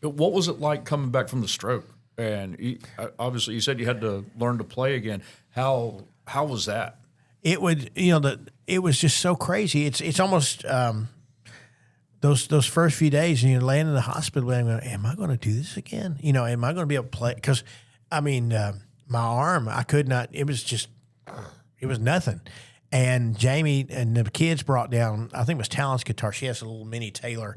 What was it like coming back from the stroke? And obviously, you said you had to learn to play again. How was that? It was just so crazy. It's almost. Those first few days, and you're laying in the hospital, and I'm going, am I going to do this again? Am I going to be able to play? Because, my arm, I could not. It was nothing. And Jamie and the kids brought down, I think it was Talon's guitar. She has a little mini Taylor.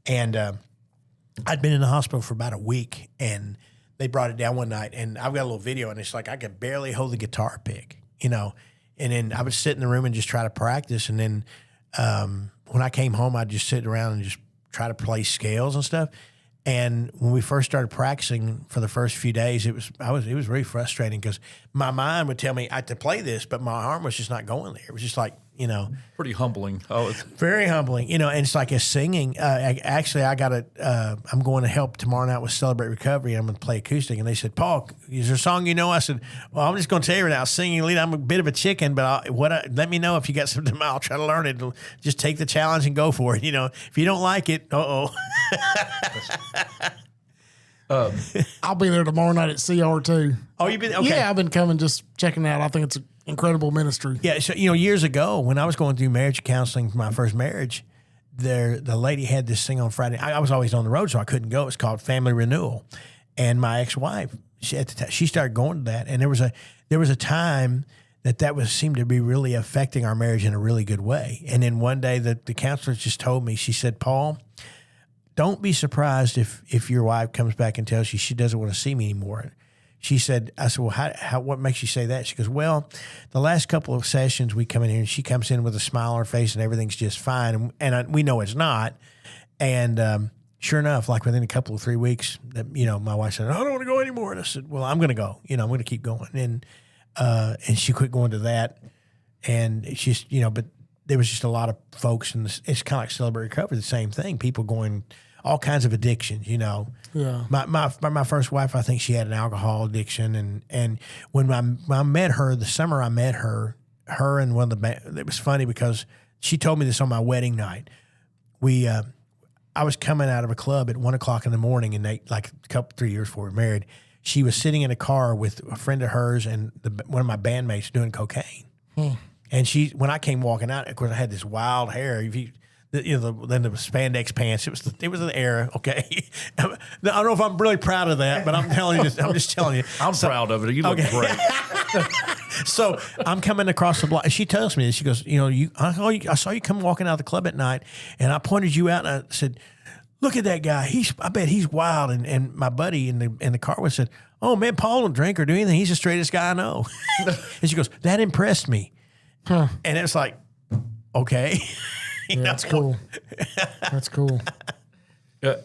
And I'd been in the hospital for about a week, and they brought it down one night. And I've got a little video, and it's like I could barely hold the guitar pick, And then I would sit in the room and just try to practice. And then when I came home, I'd just sit around and just try to play scales and stuff. And when we first started practicing for the first few days, it was really frustrating because my mind would tell me I had to play this, but my arm was just not going there. It was just like, pretty humbling. Oh, it's very humbling, and it's like a singing. Actually, I'm going to help tomorrow night with Celebrate Recovery. I'm going to play acoustic, and they said, Paul, is there a song I said, well, I'm just going to tell you right now, singing lead. I'm a bit of a chicken, but let me know if you got something. I'll try to learn it. Just take the challenge and go for it. If you don't like it, I'll be there tomorrow night at CR2. Oh, you've been? Okay. Yeah, I've been coming, just checking it out. I think it's an incredible ministry. Yeah, so years ago when I was going through marriage counseling for my first marriage, the lady had this thing on Friday. I was always on the road, so I couldn't go. It's called Family Renewal, and my ex-wife, she started going to that, and there was a time that seemed to be really affecting our marriage in a really good way. And then one day the counselor just told me, she said, Paul, don't be surprised if your wife comes back and tells you she doesn't want to see me anymore. She said, I said, well, what makes you say that? She goes, well, the last couple of sessions we come in here and she comes in with a smile on her face and everything's just fine. And we know it's not. And sure enough, like within a couple of 3 weeks, my wife said, I don't want to go anymore. And I said, well, I'm going to go. I'm going to keep going. And she quit going to that. And it's just, but there was just a lot of folks, and it's kind of like Celebrate Recovery, the same thing. People going all kinds of addictions, Yeah. My first wife, I think she had an alcohol addiction, and when I met her, the summer I met her and one of it was funny because she told me this on my wedding night. I was coming out of a club at 1:00 in the morning, and like 3 years before we were married, she was sitting in a car with a friend of hers and one of my bandmates doing cocaine. And when I came walking out, of course, I had this wild hair. Then the spandex pants. It was an era. Okay, I don't know if I'm really proud of that, but I'm just telling you. I'm proud of it. You look great. So I'm coming across the block. She tells me this. She goes, I saw you come walking out of the club at night, and I pointed you out, and I said, look at that guy. I bet he's wild. And my buddy in the car said, oh man, Paul don't drink or do anything. He's the straightest guy I know. And she goes, that impressed me. Huh. And it's like, okay. Yeah, that's cool. That's cool. Yeah,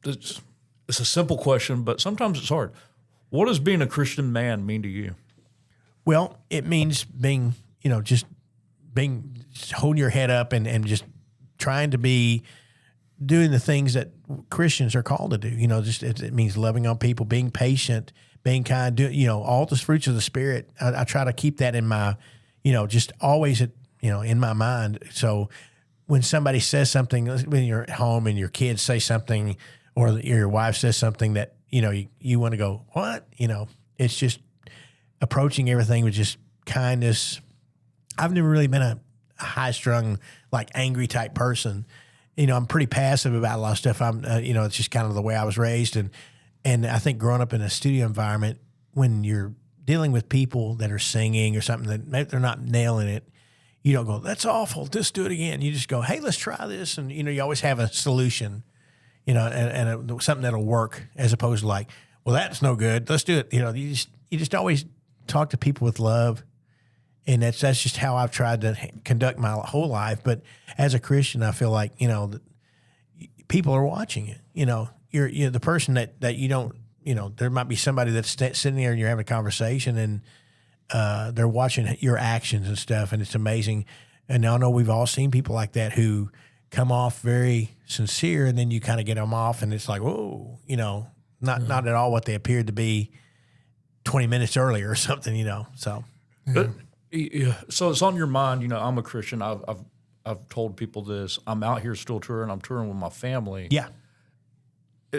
it's a simple question, but sometimes it's hard. What does being a Christian man mean to you? Well, it means being, just holding your head up and just trying to be doing the things that Christians are called to do. It means loving on people, being patient, being kind, all the fruits of the Spirit. I try to keep that in my, just always, in my mind. So when somebody says something, when you're at home and your kids say something, or your wife says something that, you want to go, what? It's just approaching everything with just kindness. I've never really been a high-strung, like angry type person. I'm pretty passive about a lot of stuff. It's just kind of the way I was raised. And I think growing up in a studio environment, when you're dealing with people that are singing or something that maybe they're not nailing it, you don't go, that's awful, just do it again. You just go, hey, let's try this. And, you always have a solution, and something that'll work, as opposed to like, well, that's no good, let's do it. You just always talk to people with love. And that's just how I've tried to conduct my whole life. But as a Christian, I feel like, people are watching it. You're the person that you don't, there might be somebody that's sitting there and you're having a conversation and they're watching your actions and stuff. And it's amazing. And I know we've all seen people like that who come off very sincere, and then you kind of get them off and it's like, whoa, not at all what they appeared to be 20 minutes earlier or something, so. But, yeah, so it's on your mind. I'm a Christian. I've told people this. I'm out here still touring. I'm touring with my family. Yeah.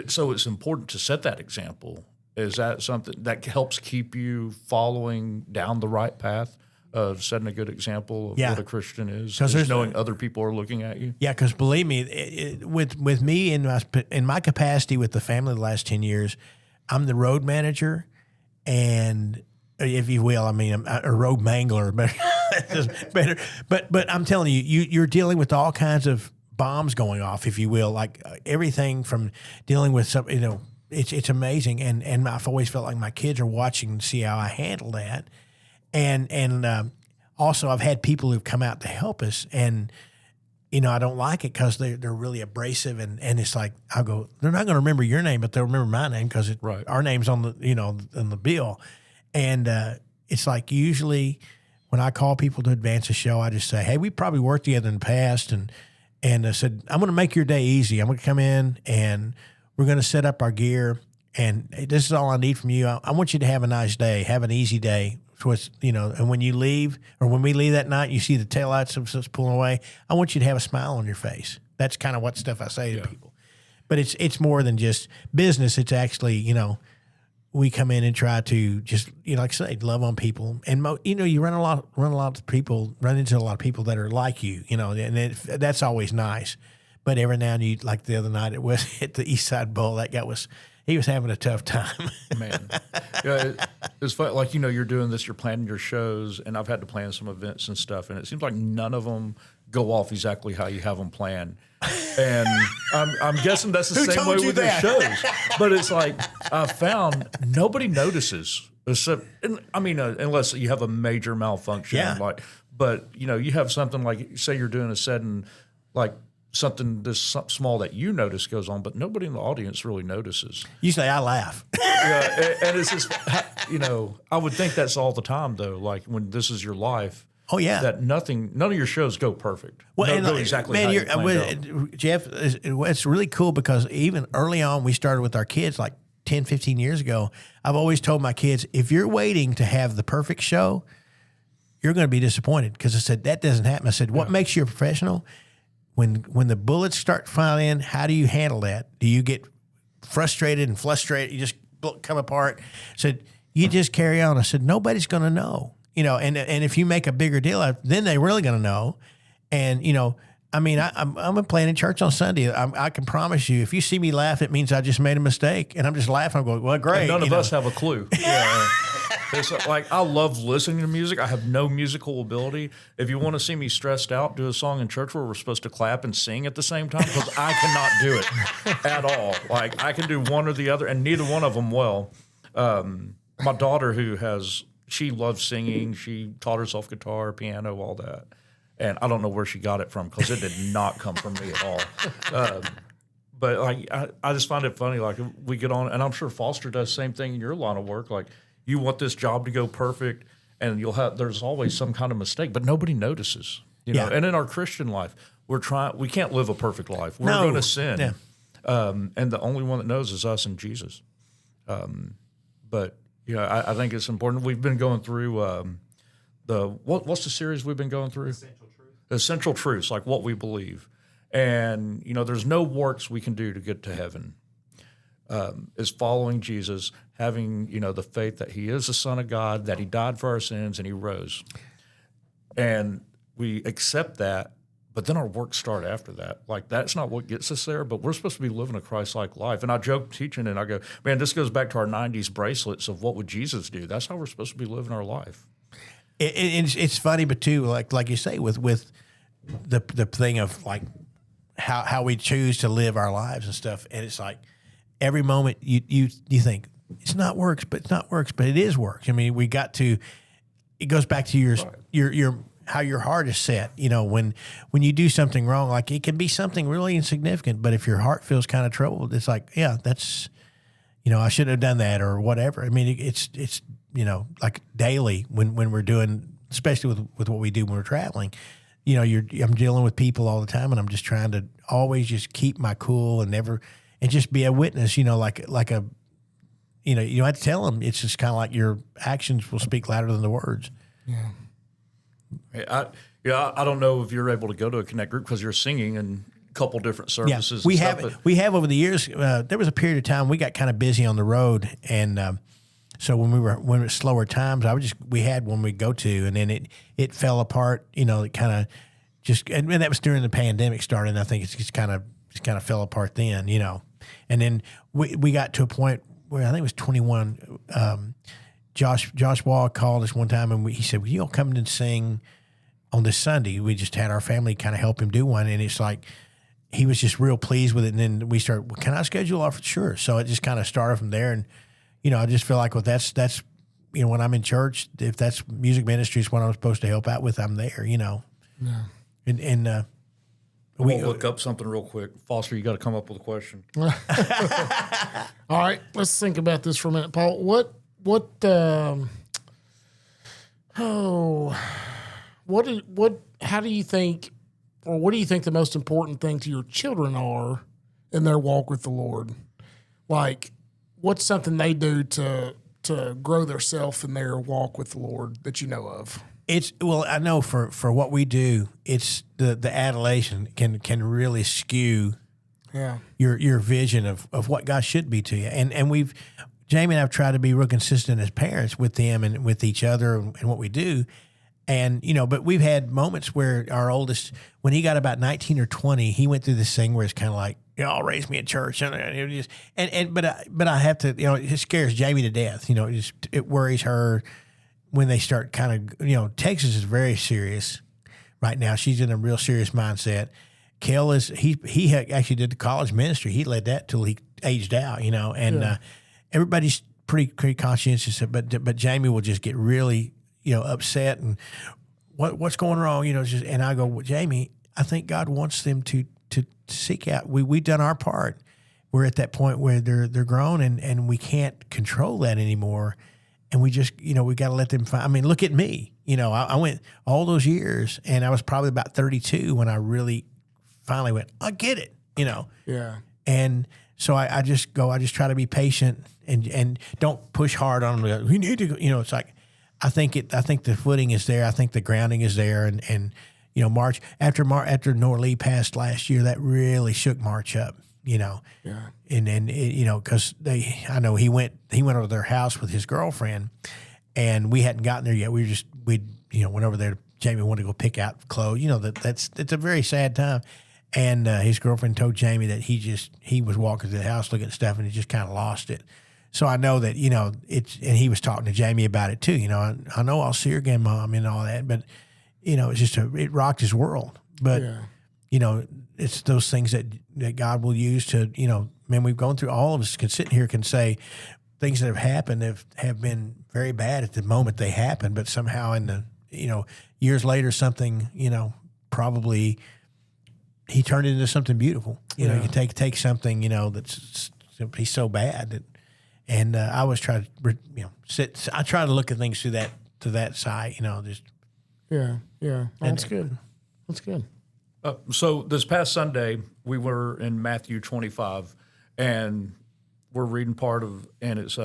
So it's important to set that example. Is that something that helps keep you following down the right path of setting a good example of what a Christian is? Because knowing other people are looking at you. Yeah, because believe me, with me in my capacity with the family the last 10 years, I'm the road manager, and if you will, I'm a road mangler, but better. But I'm telling you, you're dealing with all kinds of bombs going off, if you will, like everything from dealing with some, it's amazing. And I've always felt like my kids are watching to see how I handle that. And also I've had people who've come out to help us, and I don't like it because they're really abrasive, and it's like, I'll go, they're not going to remember your name, but they'll remember my name because our name's on the on the bill. And it's like, usually when I call people to advance a show, I just say, hey, we probably worked together in the past, and I said, I'm going to make your day easy. I'm going to come in and we're going to set up our gear, and this is all I need from you. I want you to have a nice day, have an easy day. So it's, and when you leave, or when we leave that night, you see the taillights of us pulling away, I want you to have a smile on your face. That's kind of what stuff I say to people. But it's more than just business. It's actually, we come in and try to just, like I say, love on people. And, you run into a lot of people that are like you, and that's always nice. But every now and then, like the other night, it was at the East Side Bowl. That guy he was having a tough time. Man. Yeah, it's fun. Like, you're doing this, you're planning your shows, and I've had to plan some events and stuff, and it seems like none of them go off exactly how you have them planned. And I'm guessing that's the same way with your shows. But it's like, I found nobody notices, except, unless you have a major malfunction. Yeah. But you have something like, say you're doing a set, and like something this small that you notice goes on, but nobody in the audience really notices. Usually I laugh. Yeah, and it's just, I would think that's all the time, though. Like, when this is your life. Oh yeah, that none of your shows go perfect. Well, go exactly how you planned out. Jeff, it's really cool because even early on, we started with our kids like 10, 15 years ago. I've always told my kids, if you're waiting to have the perfect show, you're going to be disappointed, because I said that doesn't happen. I said, what makes you a professional? When the bullets start flying in, how do you handle that? Do you get frustrated and frustrated? You just come apart? I said, you just carry on. I said, nobody's going to know. And if you make a bigger deal out, then they're really going to know. And, I'm playing in church on Sunday. I can promise you, if you see me laugh, it means I just made a mistake. And I'm just laughing. I'm going, well, great. And none of us have a clue. Yeah. It's like, I love listening to music. I have no musical ability. If you want to see me stressed out, do a song in church where we're supposed to clap and sing at the same time, because I cannot do it at all. Like, I can do one or the other, and neither one of them well. My daughter, she loves singing. She taught herself guitar, piano, all that. And I don't know where she got it from, because it did not come from me at all. But like, I just find it funny. Like, we get on, and I'm sure Foster does the same thing in your line of work. Like, you want this job to go perfect, and there's always some kind of mistake, but nobody notices. You know, and in our Christian life, we can't live a perfect life. We're going to sin. Yeah. And the only one that knows is us and Jesus. But I think it's important. We've been going through what's the series we've been going through? Essential truths, like what we believe. And there's no works we can do to get to heaven. Is following Jesus, having the faith that He is the Son of God, that He died for our sins, and He rose. And we accept that. But then our works start after that. Like, that's not what gets us there, but we're supposed to be living a Christ-like life. And I joke teaching, and I go, man, this goes back to our 90s bracelets of what would Jesus do? That's how we're supposed to be living our life. It's funny, but too, like you say, with the thing of like how we choose to live our lives and stuff. And it's like every moment you think, it's not works, but it is works. I mean, it goes back to your how your heart is set. When you do something wrong, like it can be something really insignificant, but if your heart feels kind of troubled, it's like, yeah, that's, I shouldn't have done that or whatever. I mean, it's like daily when we're doing, especially with what we do when we're traveling, I'm dealing with people all the time, and I'm just trying to always just keep my cool and just be a witness, like a, you don't have to tell them. It's just kind of like your actions will speak louder than the words. Yeah. I don't know if you're able to go to a Connect group because you're singing in a couple different services. Yeah, we have over the years. There was a period of time we got kind of busy on the road, and so when it was slower times, we had one we'd go to, and then it fell apart. It kind of and that was during the pandemic started. And I think it's kind of fell apart then. And then we got to a point where I think it was 21. Josh Wall called us one time, and he said, "Will you all come and sing on this Sunday?" We just had our family kind of help him do one, and it's like he was just real pleased with it. And then we started, "Can I schedule off?" Sure. So it just kind of started from there, and I just feel like, well, that's when I'm in church, if that's music ministry is what I'm supposed to help out with, I'm there. Yeah. And we'll look up something real quick. Foster, you got to come up with a question. All right, let's think about this for a minute, Paul. How do you think, or what do you think the most important thing to your children are in their walk with the Lord? Like, what's something they do to grow their self in their walk with the Lord that you know of? I know for what we do, it's the adulation can really skew your vision of what God should be to you. And Jamie and I have tried to be real consistent as parents with them and with each other and what we do. And, but we've had moments where our oldest, when he got about 19 or 20, he went through this thing where it's kind of like, y'all raised me in church. But I have to, it scares Jamie to death. It worries her when they start kind of, Texas is very serious right now. She's in a real serious mindset. Kel he actually did the college ministry. He led that till he aged out, and everybody's pretty conscientious, but Jamie will just get really, upset and what's going wrong, and I go, well, Jamie, I think God wants them to seek out. We've done our part. We're at that point where they're grown and we can't control that anymore. And we just, we got to let them find. I mean, look at me. I went all those years, and I was probably about 32 when I really finally went, I get it, Yeah. And so I just try to be patient and don't push hard on them. We need to go, it's like, I think the footing is there. I think the grounding is there. And March, after Norlee passed last year, that really shook March up, Yeah. And then, because I know he went over to their house with his girlfriend, and we hadn't gotten there yet. We went over there. Jamie wanted to go pick out clothes. It's a very sad time. And his girlfriend told Jamie that he was walking through the house looking at stuff, and he just kind of lost it. So I know that, and he was talking to Jamie about it too. I know I'll see her again, Mom, and all that, but, it's just it rocked his world. But, it's those things that God will use to, man, we've gone through, all of us can sit here, can say things that have happened have been very bad at the moment they happened, but somehow in the, years later, something, probably he turned it into something beautiful. You can take something, that's simply so bad that, and I always try to, I try to look at things through that to that side, just. Yeah. That's good. That's good. So this past Sunday, we were in Matthew 25, and we're reading part of, and it's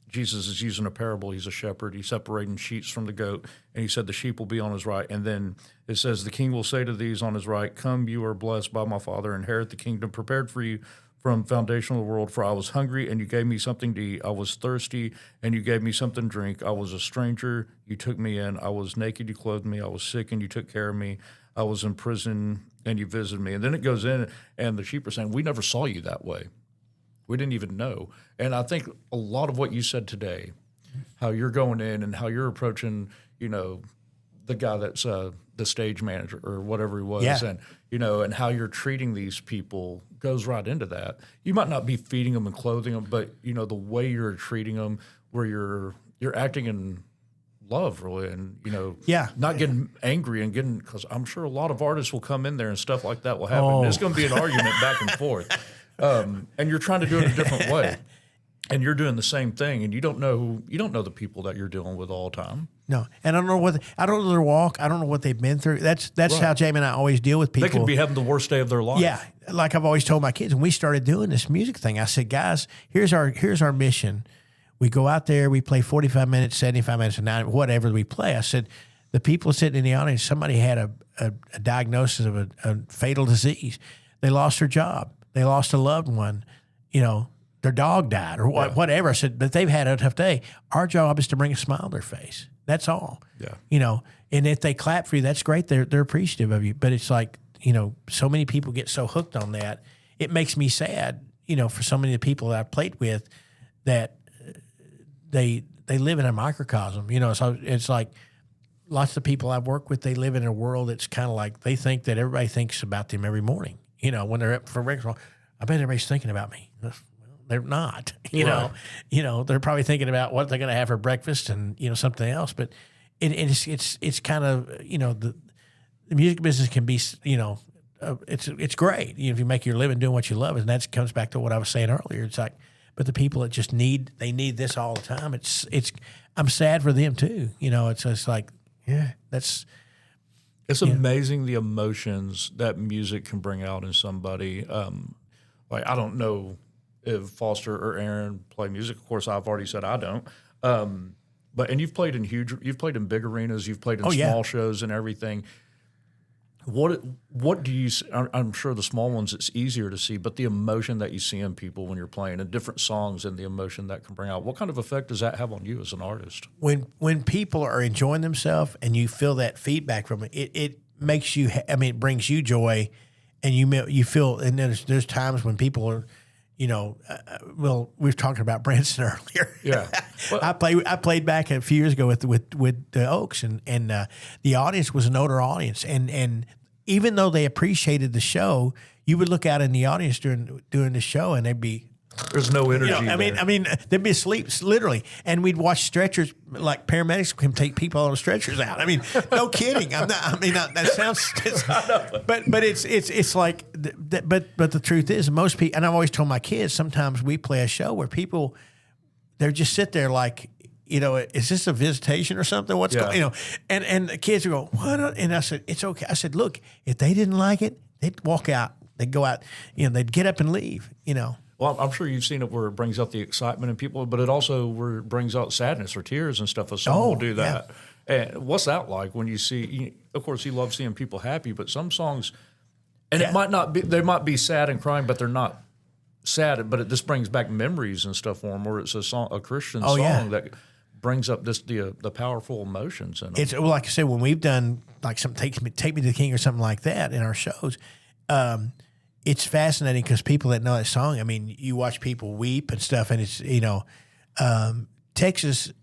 Jesus is using a parable. He's a shepherd. He's separating sheep from the goat, and he said the sheep will be on his right. And then it says, the king will say to these on his right, come, you are blessed by my Father, inherit the kingdom prepared for you from foundation of the world. For I was hungry, and you gave me something to eat. I was thirsty, and you gave me something to drink. I was a stranger, you took me in. I was naked, you clothed me. I was sick, and you took care of me. I was in prison, and you visited me. And then it goes in, and the sheep are saying, we never saw you that way. We didn't even know. And I think a lot of what you said today, how you're going in and how you're approaching, the guy that's the stage manager or whatever he was, and and how you're treating these people goes right into that. You might not be feeding them and clothing them, but the way you're treating them, where you're acting in love, really, and not getting angry and because I'm sure a lot of artists will come in there and stuff like that will happen. There's going to be an argument back and forth. And you're trying to do it a different way, and you're doing the same thing, and you don't know the people that you're dealing with all the time. No, and I don't know their walk. I don't know what they've been through. That's right. How Jamie and I always deal with people. They could be having the worst day of their life. Yeah, like I've always told my kids when we started doing this music thing, I said, guys, here's our mission. We go out there, we play 45 minutes, 75 minutes, an hour, whatever we play. I said, the people sitting in the audience, somebody had a diagnosis of a fatal disease. They lost their job. They lost a loved one, their dog died or whatever. I said, but they've had a tough day. Our job is to bring a smile to their face. That's all. Yeah. And if they clap for you, that's great. They're appreciative of you. But it's like, so many people get so hooked on that. It makes me sad, for so many of the people that I've played with that they live in a microcosm, so it's like lots of people I've worked with, they live in a world that's kind of like they think that everybody thinks about them every morning. When they're up for breakfast, I bet everybody's thinking about me. Well, they're not. They're probably thinking about what they're going to have for breakfast and something else. But it's kind of the music business can be it's great if you make your living doing what you love, and that comes back to what I was saying earlier. It's like, but the people that just need this all the time. I'm sad for them too. It's like that's. It's amazing the emotions that music can bring out in somebody. I don't know if Foster or Aaron play music. Of course, I've already said I don't. And you've played in big arenas, you've played in small shows and everything. What do you? I'm sure the small ones it's easier to see, but the emotion that you see in people when you're playing and different songs and the emotion that can bring out. What kind of effect does that have on you as an artist? When people are enjoying themselves and you feel that feedback from it, it makes you. It brings you joy, and you feel. And there's times when people are. We were talking about Branson earlier. Yeah, well, I played back a few years ago with the Oaks, and the audience was an older audience, and even though they appreciated the show, you would look out in the audience during the show, and they'd be. There's no energy. They'd be asleep, literally, and we'd watch stretchers like paramedics can take people on stretchers out. No kidding. That sounds. But it's like, but the truth is, most people, and I've always told my kids, sometimes we play a show where people, they just sit there like, is this a visitation or something? What's going, and the kids would go, what? And I said, it's okay. I said, look, if they didn't like it, they'd walk out. They'd go out. They'd get up and leave. Well, I'm sure you've seen it where it brings out the excitement in people, but it also where it brings out sadness or tears and stuff. Some will do that. Yeah. And what's that like when you see? Of course, you love seeing people happy, but some songs, and it might not be. They might be sad and crying, but they're not sad. But it just brings back memories and stuff for them. Or it's a Christian song that brings up the powerful emotions. And it's like I said, when we've done like some Take Me to the King or something like that in our shows. It's fascinating because people that know that song, you watch people weep and stuff, and it's, Texas,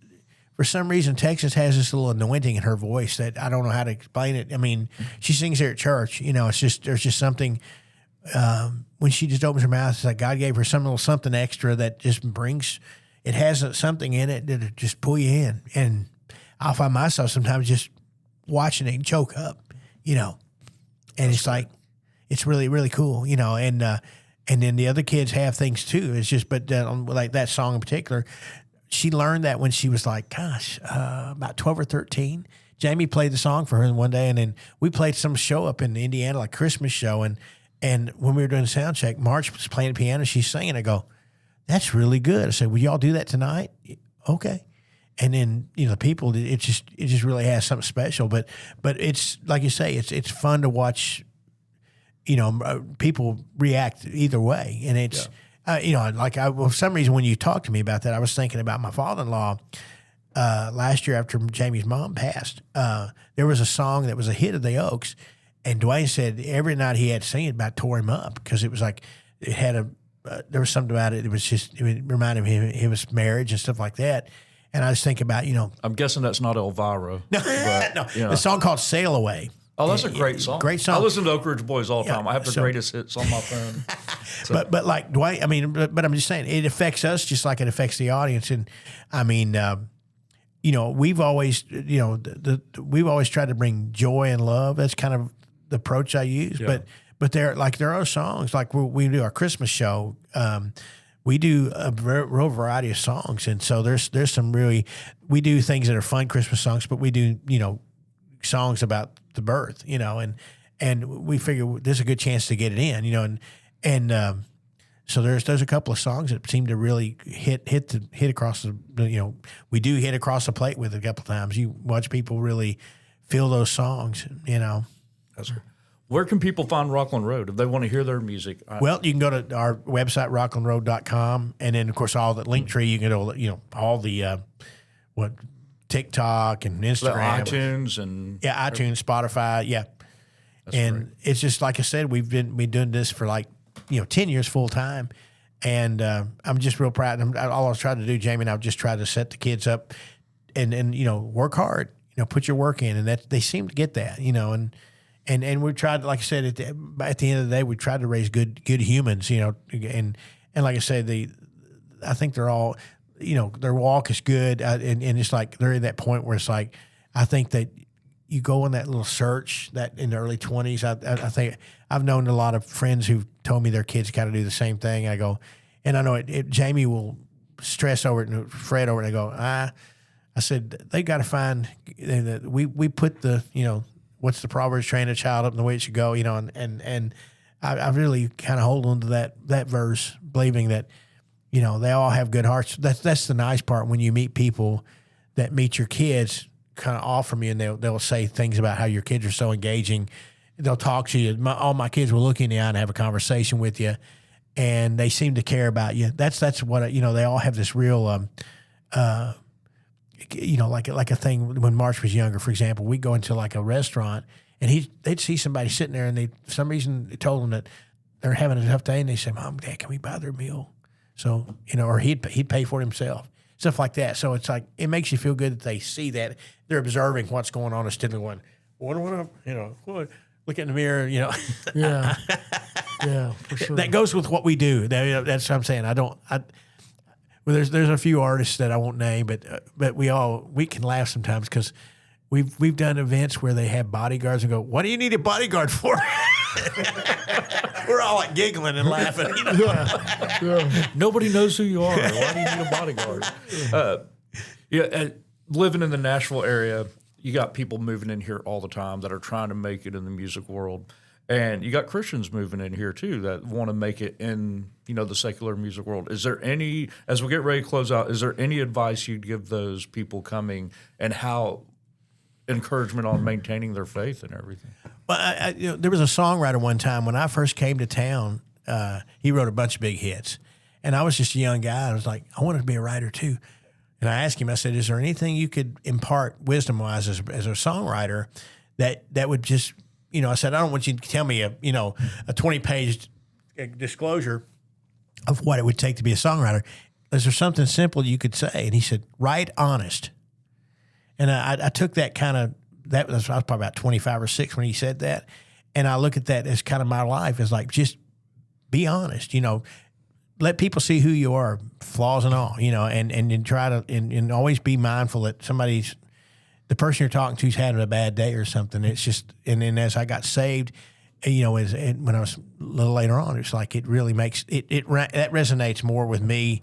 for some reason, Texas has this little anointing in her voice that I don't know how to explain it. She sings there at church, it's just, there's just something, when she just opens her mouth, it's like God gave her some little something extra that just brings, it has something in it that'll just pull you in. And I'll find myself sometimes just watching it and choke up, and it's like, it's really, really cool, and then the other kids have things too. It's just, but like that song in particular, she learned that when she was like, gosh, about 12 or 13. Jamie played the song for her one day, and then we played some show up in Indiana, like Christmas show, and when we were doing sound check, March was playing the piano, she's singing. I go, that's really good. I said, will y'all do that tonight? Okay. And then, people, it just really has something special. But it's like you say, it's fun to watch, people react either way. And it's, for some reason, when you talked to me about that, I was thinking about my father-in-law. Last year after Jamie's mom passed, there was a song that was a hit of the Oaks. And Dwayne said every night he had to sing it about tore him up because it was like, it had there was something about it. It reminded him of his marriage and stuff like that. And I just think about, I'm guessing that's not Elvira. But, no, the song called Sail Away. Oh, that's a great song. Great song. I listen to Oak Ridge Boys all the time. I have the greatest hits on my phone. So. But like Dwayne, but I'm just saying it affects us just like it affects the audience. And we've always, we've always tried to bring joy and love. That's kind of the approach I use. Yeah. But there are songs like we do our Christmas show. We do a real variety of songs, and so there's some really, we do things that are fun Christmas songs, but we do songs about the birth, and we figure there's a good chance to get it in, and so there's a couple of songs that seem to really hit across the we do hit across the plate with a couple of times. You watch people really feel those songs, That's right. Where can people find Rockland Road if they want to hear their music? Well, you can go to our website, rocklandroad.com, and then, of course, all the Linktree, you can go, all the, TikTok and Instagram. iTunes and... Yeah, iTunes, Spotify, yeah. That's and great. It's just, like I said, we've been doing this for 10 years full time, and I'm just real proud. All I was trying to do, Jamie and I just tried to set the kids up and work hard, put your work in, and that they seem to get that, And we tried, like I said, at the end of the day, we tried to raise good humans, and like I said, I think they're all, their walk is good, and it's like they're in that point where it's like, I think that you go on that little search that in the early 20s. I think I've known a lot of friends who've told me their kids got to do the same thing. I go, and I know Jamie will stress over it and fret over it. I go, I said they got to find we put the what's the Proverbs, train a child up in the way it should go, and I really kind of hold on to that verse, believing that, they all have good hearts. That's the nice part when you meet people that meet your kids kind of off from you, and they'll say things about how your kids are so engaging. They'll talk to you. All my kids will look you in the eye and have a conversation with you, and they seem to care about you. That's what, they all have this real, like a thing when March was younger, for example, we'd go into like a restaurant and they'd see somebody sitting there and for some reason they told them that they're having a tough day and they say, Mom, Dad, can we buy their meal? So, or he'd pay for it himself, stuff like that. So it's like, it makes you feel good that they see that they're observing what's going on instead of going, what, look in the mirror, Yeah. Yeah, for sure. That goes with what we do. That's what I'm saying. Well, there's a few artists that I won't name, but we can laugh sometimes because we've done events where they have bodyguards and go, what do you need a bodyguard for? We're all like giggling and laughing. Yeah. Nobody knows who you are. Why do you need a bodyguard? Living in the Nashville area, you got people moving in here all the time that are trying to make it in the music world. And you got Christians moving in here too that want to make it in, the secular music world. Is there any, as we get ready to close out, is there any advice you'd give those people coming and how encouragement on maintaining their faith and everything? Well, there was a songwriter one time when I first came to town. He wrote a bunch of big hits, and I was just a young guy. I was like, I wanted to be a writer too. And I asked him, I said, is there anything you could impart wisdom-wise as a songwriter that would just, I said, I don't want you to tell me a 20-page disclosure of what it would take to be a songwriter. Is there something simple you could say? And he said, write honest. And I took that kind of, I was probably about 25 or 6 when he said that. And I look at that as kind of my life as like, just be honest, let people see who you are, flaws and all, and try to, and always be mindful that the person you're talking to is having a bad day or something. It's just, and then as I got saved, when I was a little later on, it's like it really makes that resonates more with me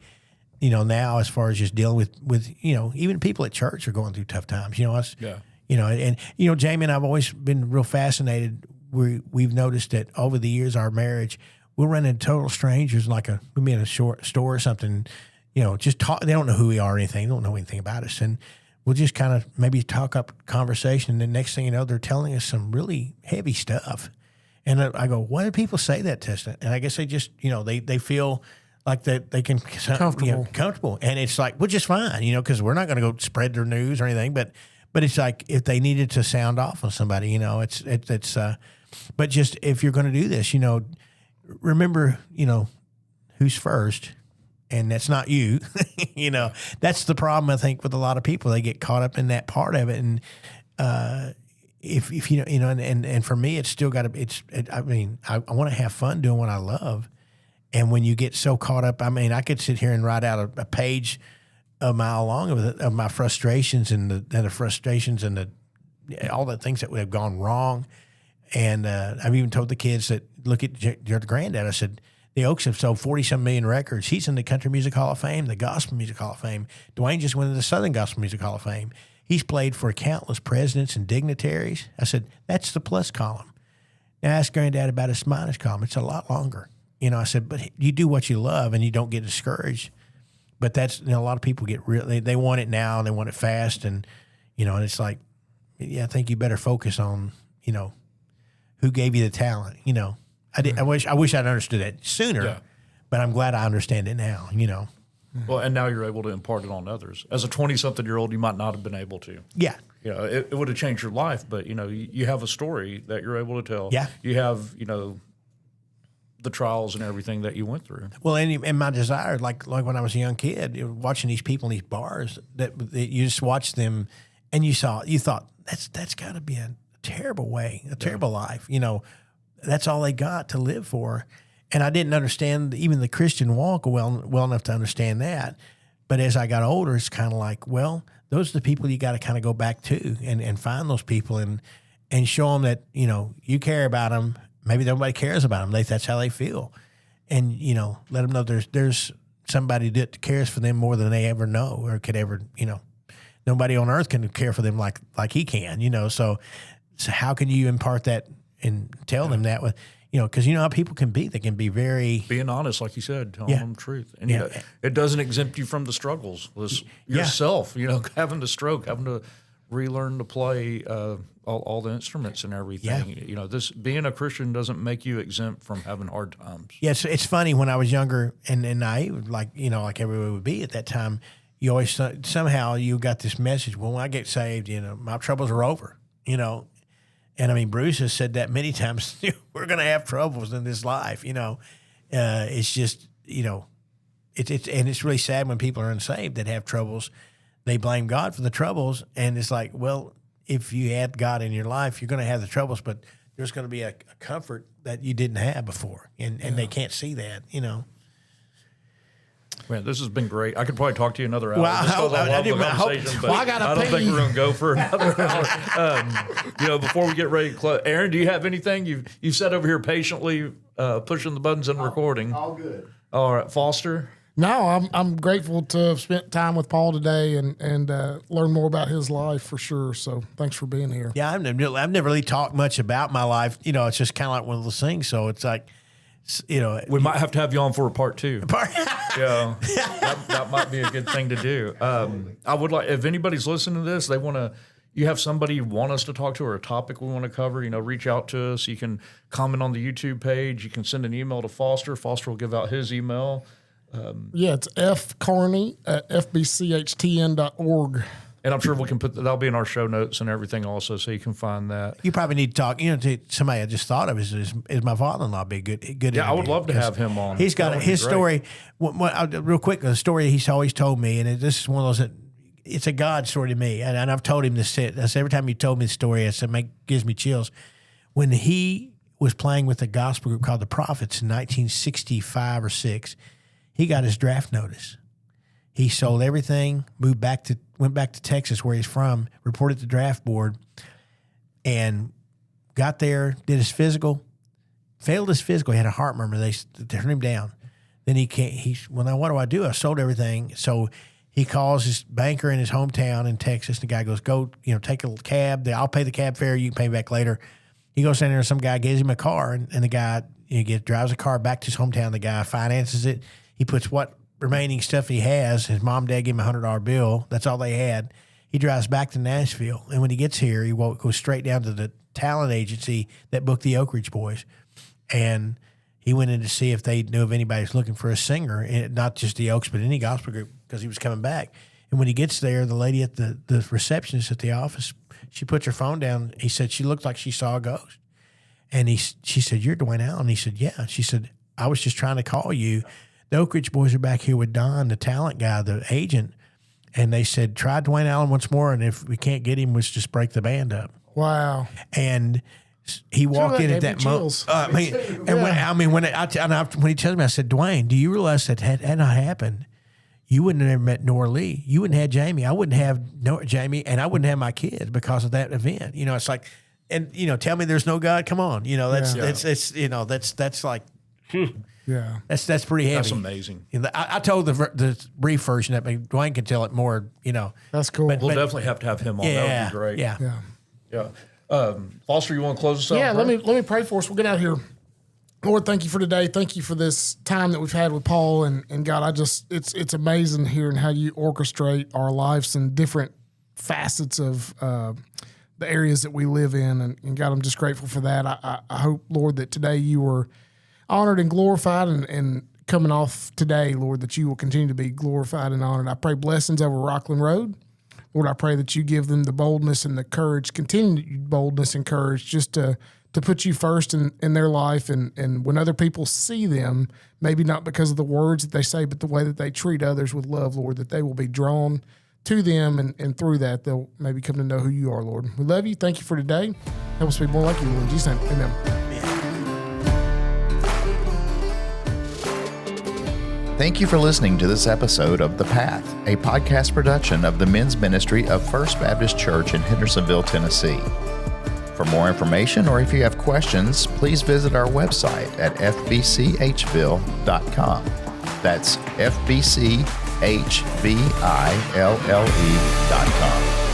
now as far as just dealing with even people at church are going through tough times. Us. Yeah. And Jamie and I've always been real fascinated. We've noticed that over the years, our marriage, we'll run into total strangers, we'll be in a store or something, just talk. They don't know who we are or anything. They don't know anything about us. And we'll just kind of maybe talk up conversation. And the next thing you know, they're telling us some really heavy stuff. And I go, why do people say that to us? And I guess they just, they feel like that they can comfortable. And it's like, well, just fine, because we're not going to go spread their news or anything. But it's like if they needed to sound off on somebody, it's but just if you're going to do this, remember, who's first, and that's not you. That's the problem, I think, with a lot of people. They get caught up in that part of it. And if and for me, it's still got to, I want to have fun doing what I love. And when you get so caught up, I could sit here and write out a page a mile long of my frustrations and the frustrations and all the things that would have gone wrong. And I've even told the kids that, look at your granddad. I said, the Oaks have sold 40-some million records. He's in the Country Music Hall of Fame, the Gospel Music Hall of Fame. Dwayne just went into the Southern Gospel Music Hall of Fame. He's played for countless presidents and dignitaries. I said, that's the plus column. Now ask Granddad about his minus column. It's a lot longer. I said, but you do what you love and you don't get discouraged. But that's, a lot of people get they want it now and they want it fast. And, and it's like, I think you better focus on, who gave you the talent. I wish I'd understood that sooner, but I'm glad I understand it now, Well, and now you're able to impart it on others. As a 20-something-year-old, you might not have been able to. Yeah. It would have changed your life, but, you have a story that you're able to tell. Yeah. You have, the trials and everything that you went through. Well, and my desire, like when I was a young kid, watching these people in these bars, that you just watched them, and you thought that's got to be a terrible way, a terrible life. That's all they got to live for. And I didn't understand even the Christian walk well enough to understand that. But as I got older, it's kind of like, well, those are the people you got to kind of go back to and find those people and show them that, you care about them. Maybe nobody cares about them. That's how they feel. And, let them know there's somebody that cares for them more than they ever know or could ever, nobody on earth can care for them like he can, So how can you impart that and tell them that with, because how people can be. They can be very... Being honest, like you said, telling them the truth. And it doesn't exempt you from the struggles. Yourself, having the stroke, having to relearn to play all the instruments and everything. Yeah. This being a Christian doesn't make you exempt from having hard times. Yeah, it's funny. When I was younger and naive, like everyone would be at that time, you always somehow you got this message. Well, when I get saved, my troubles are over. And Bruce has said that many times. We're going to have troubles in this life. It's just it's really sad when people are unsaved that have troubles. They blame God for the troubles, and it's like, well, if you had God in your life, you're going to have the troubles, but there's going to be a comfort that you didn't have before, and they can't see that, Man, this has been great. I could probably talk to you another hour. Well, I love the conversation, but I don't think we're going to go for another hour. Before we get ready to close, Aaron, do you have anything? You've sat over here patiently pushing the buttons and recording. All good. All right, Foster. No, I'm grateful to have spent time with Paul today and learn more about his life for sure. So thanks for being here. Yeah, I've never really talked much about my life. It's just kind of like one of those things. So it's like, we might have to have you on for a part two. Yeah, that might be a good thing to do. I would like, if anybody's listening to this, you have somebody you want us to talk to or a topic we want to cover, reach out to us. You can comment on the YouTube page. You can send an email to Foster. Foster will give out his email. It's fcarney at fbchtn.org. And I'm sure we can that'll be in our show notes and everything also, so you can find that. You probably need to talk, to somebody I just thought of is my father-in-law be good Yeah, I would love to have him on. He's got his story. Real quick, the story he's always told me, and this is one of those that it's a God story to me, and I've told him this. Every time he told me the story, gives me chills. When he was playing with a gospel group called the Prophets in 1965 or 6, he got his draft notice. He sold everything, went back to Texas where he's from, reported to the draft board, and got there, did his physical, failed his physical. He had a heart murmur. They turned him down. Then he can't. Well, now what do I do? I sold everything. So he calls his banker in his hometown in Texas. The guy goes, "Go, take a cab. I'll pay the cab fare. You can pay me back later." He goes down there, and some guy gives him a car, and the guy drives a car back to his hometown. The guy finances it. He puts what remaining stuff he has. His mom and dad gave him a $100 bill. That's all they had. He drives back to Nashville, and when he gets here, he goes straight down to the talent agency that booked the Oak Ridge Boys, and he went in to see if they knew of anybody who's looking for a singer, and not just the Oaks, but any gospel group, because he was coming back. And when he gets there, the lady at the receptionist at the office, she puts her phone down. He said she looked like she saw a ghost. And she said, "You're Dwayne Allen?" He said, "Yeah." She said, "I was just trying to call you. The Oak Ridge Boys are back here with Don, the talent guy, the agent." And they said, "Try Dwayne Allen once more, and if we can't get him, let's just break the band up." Wow. And he walked in at that moment. When he tells me, I said, "Dwayne, do you realize that had not happened, you wouldn't have met Nora Lee. You wouldn't have Jamie. I wouldn't have Jamie, and I wouldn't have my kids because of that event." It's like, and tell me there's no God. Come on, that's like, yeah, that's pretty heavy. That's amazing. I told the brief version that Dwayne can tell it more. That's cool. We'll definitely have to have him on. Yeah, That would be great. Yeah. Foster, you want to close us out? Yeah, let me pray for us. We'll get out of here. Lord, thank you for today. Thank you for this time that we've had with Paul and God. It's amazing hearing how you orchestrate our lives in different facets of the areas that we live in. And God, I'm just grateful for that. I hope, Lord, that today you were honored and glorified, and coming off today, Lord, that you will continue to be glorified and honored. I pray blessings over Rockland Road. Lord, I pray that you give them the boldness and the courage, continued boldness and courage, just to put you first in their life. And when other people see them, maybe not because of the words that they say, but the way that they treat others with love, Lord, that they will be drawn to them, and through that, they'll maybe come to know who you are, Lord. We love you. Thank you for today. Help us be more like you, Lord. In Jesus' name, amen. Thank you for listening to this episode of The Path, a podcast production of the men's ministry of First Baptist Church in Hendersonville, Tennessee. For more information, or if you have questions, please visit our website at FBCHville.com. That's FBCHville.com.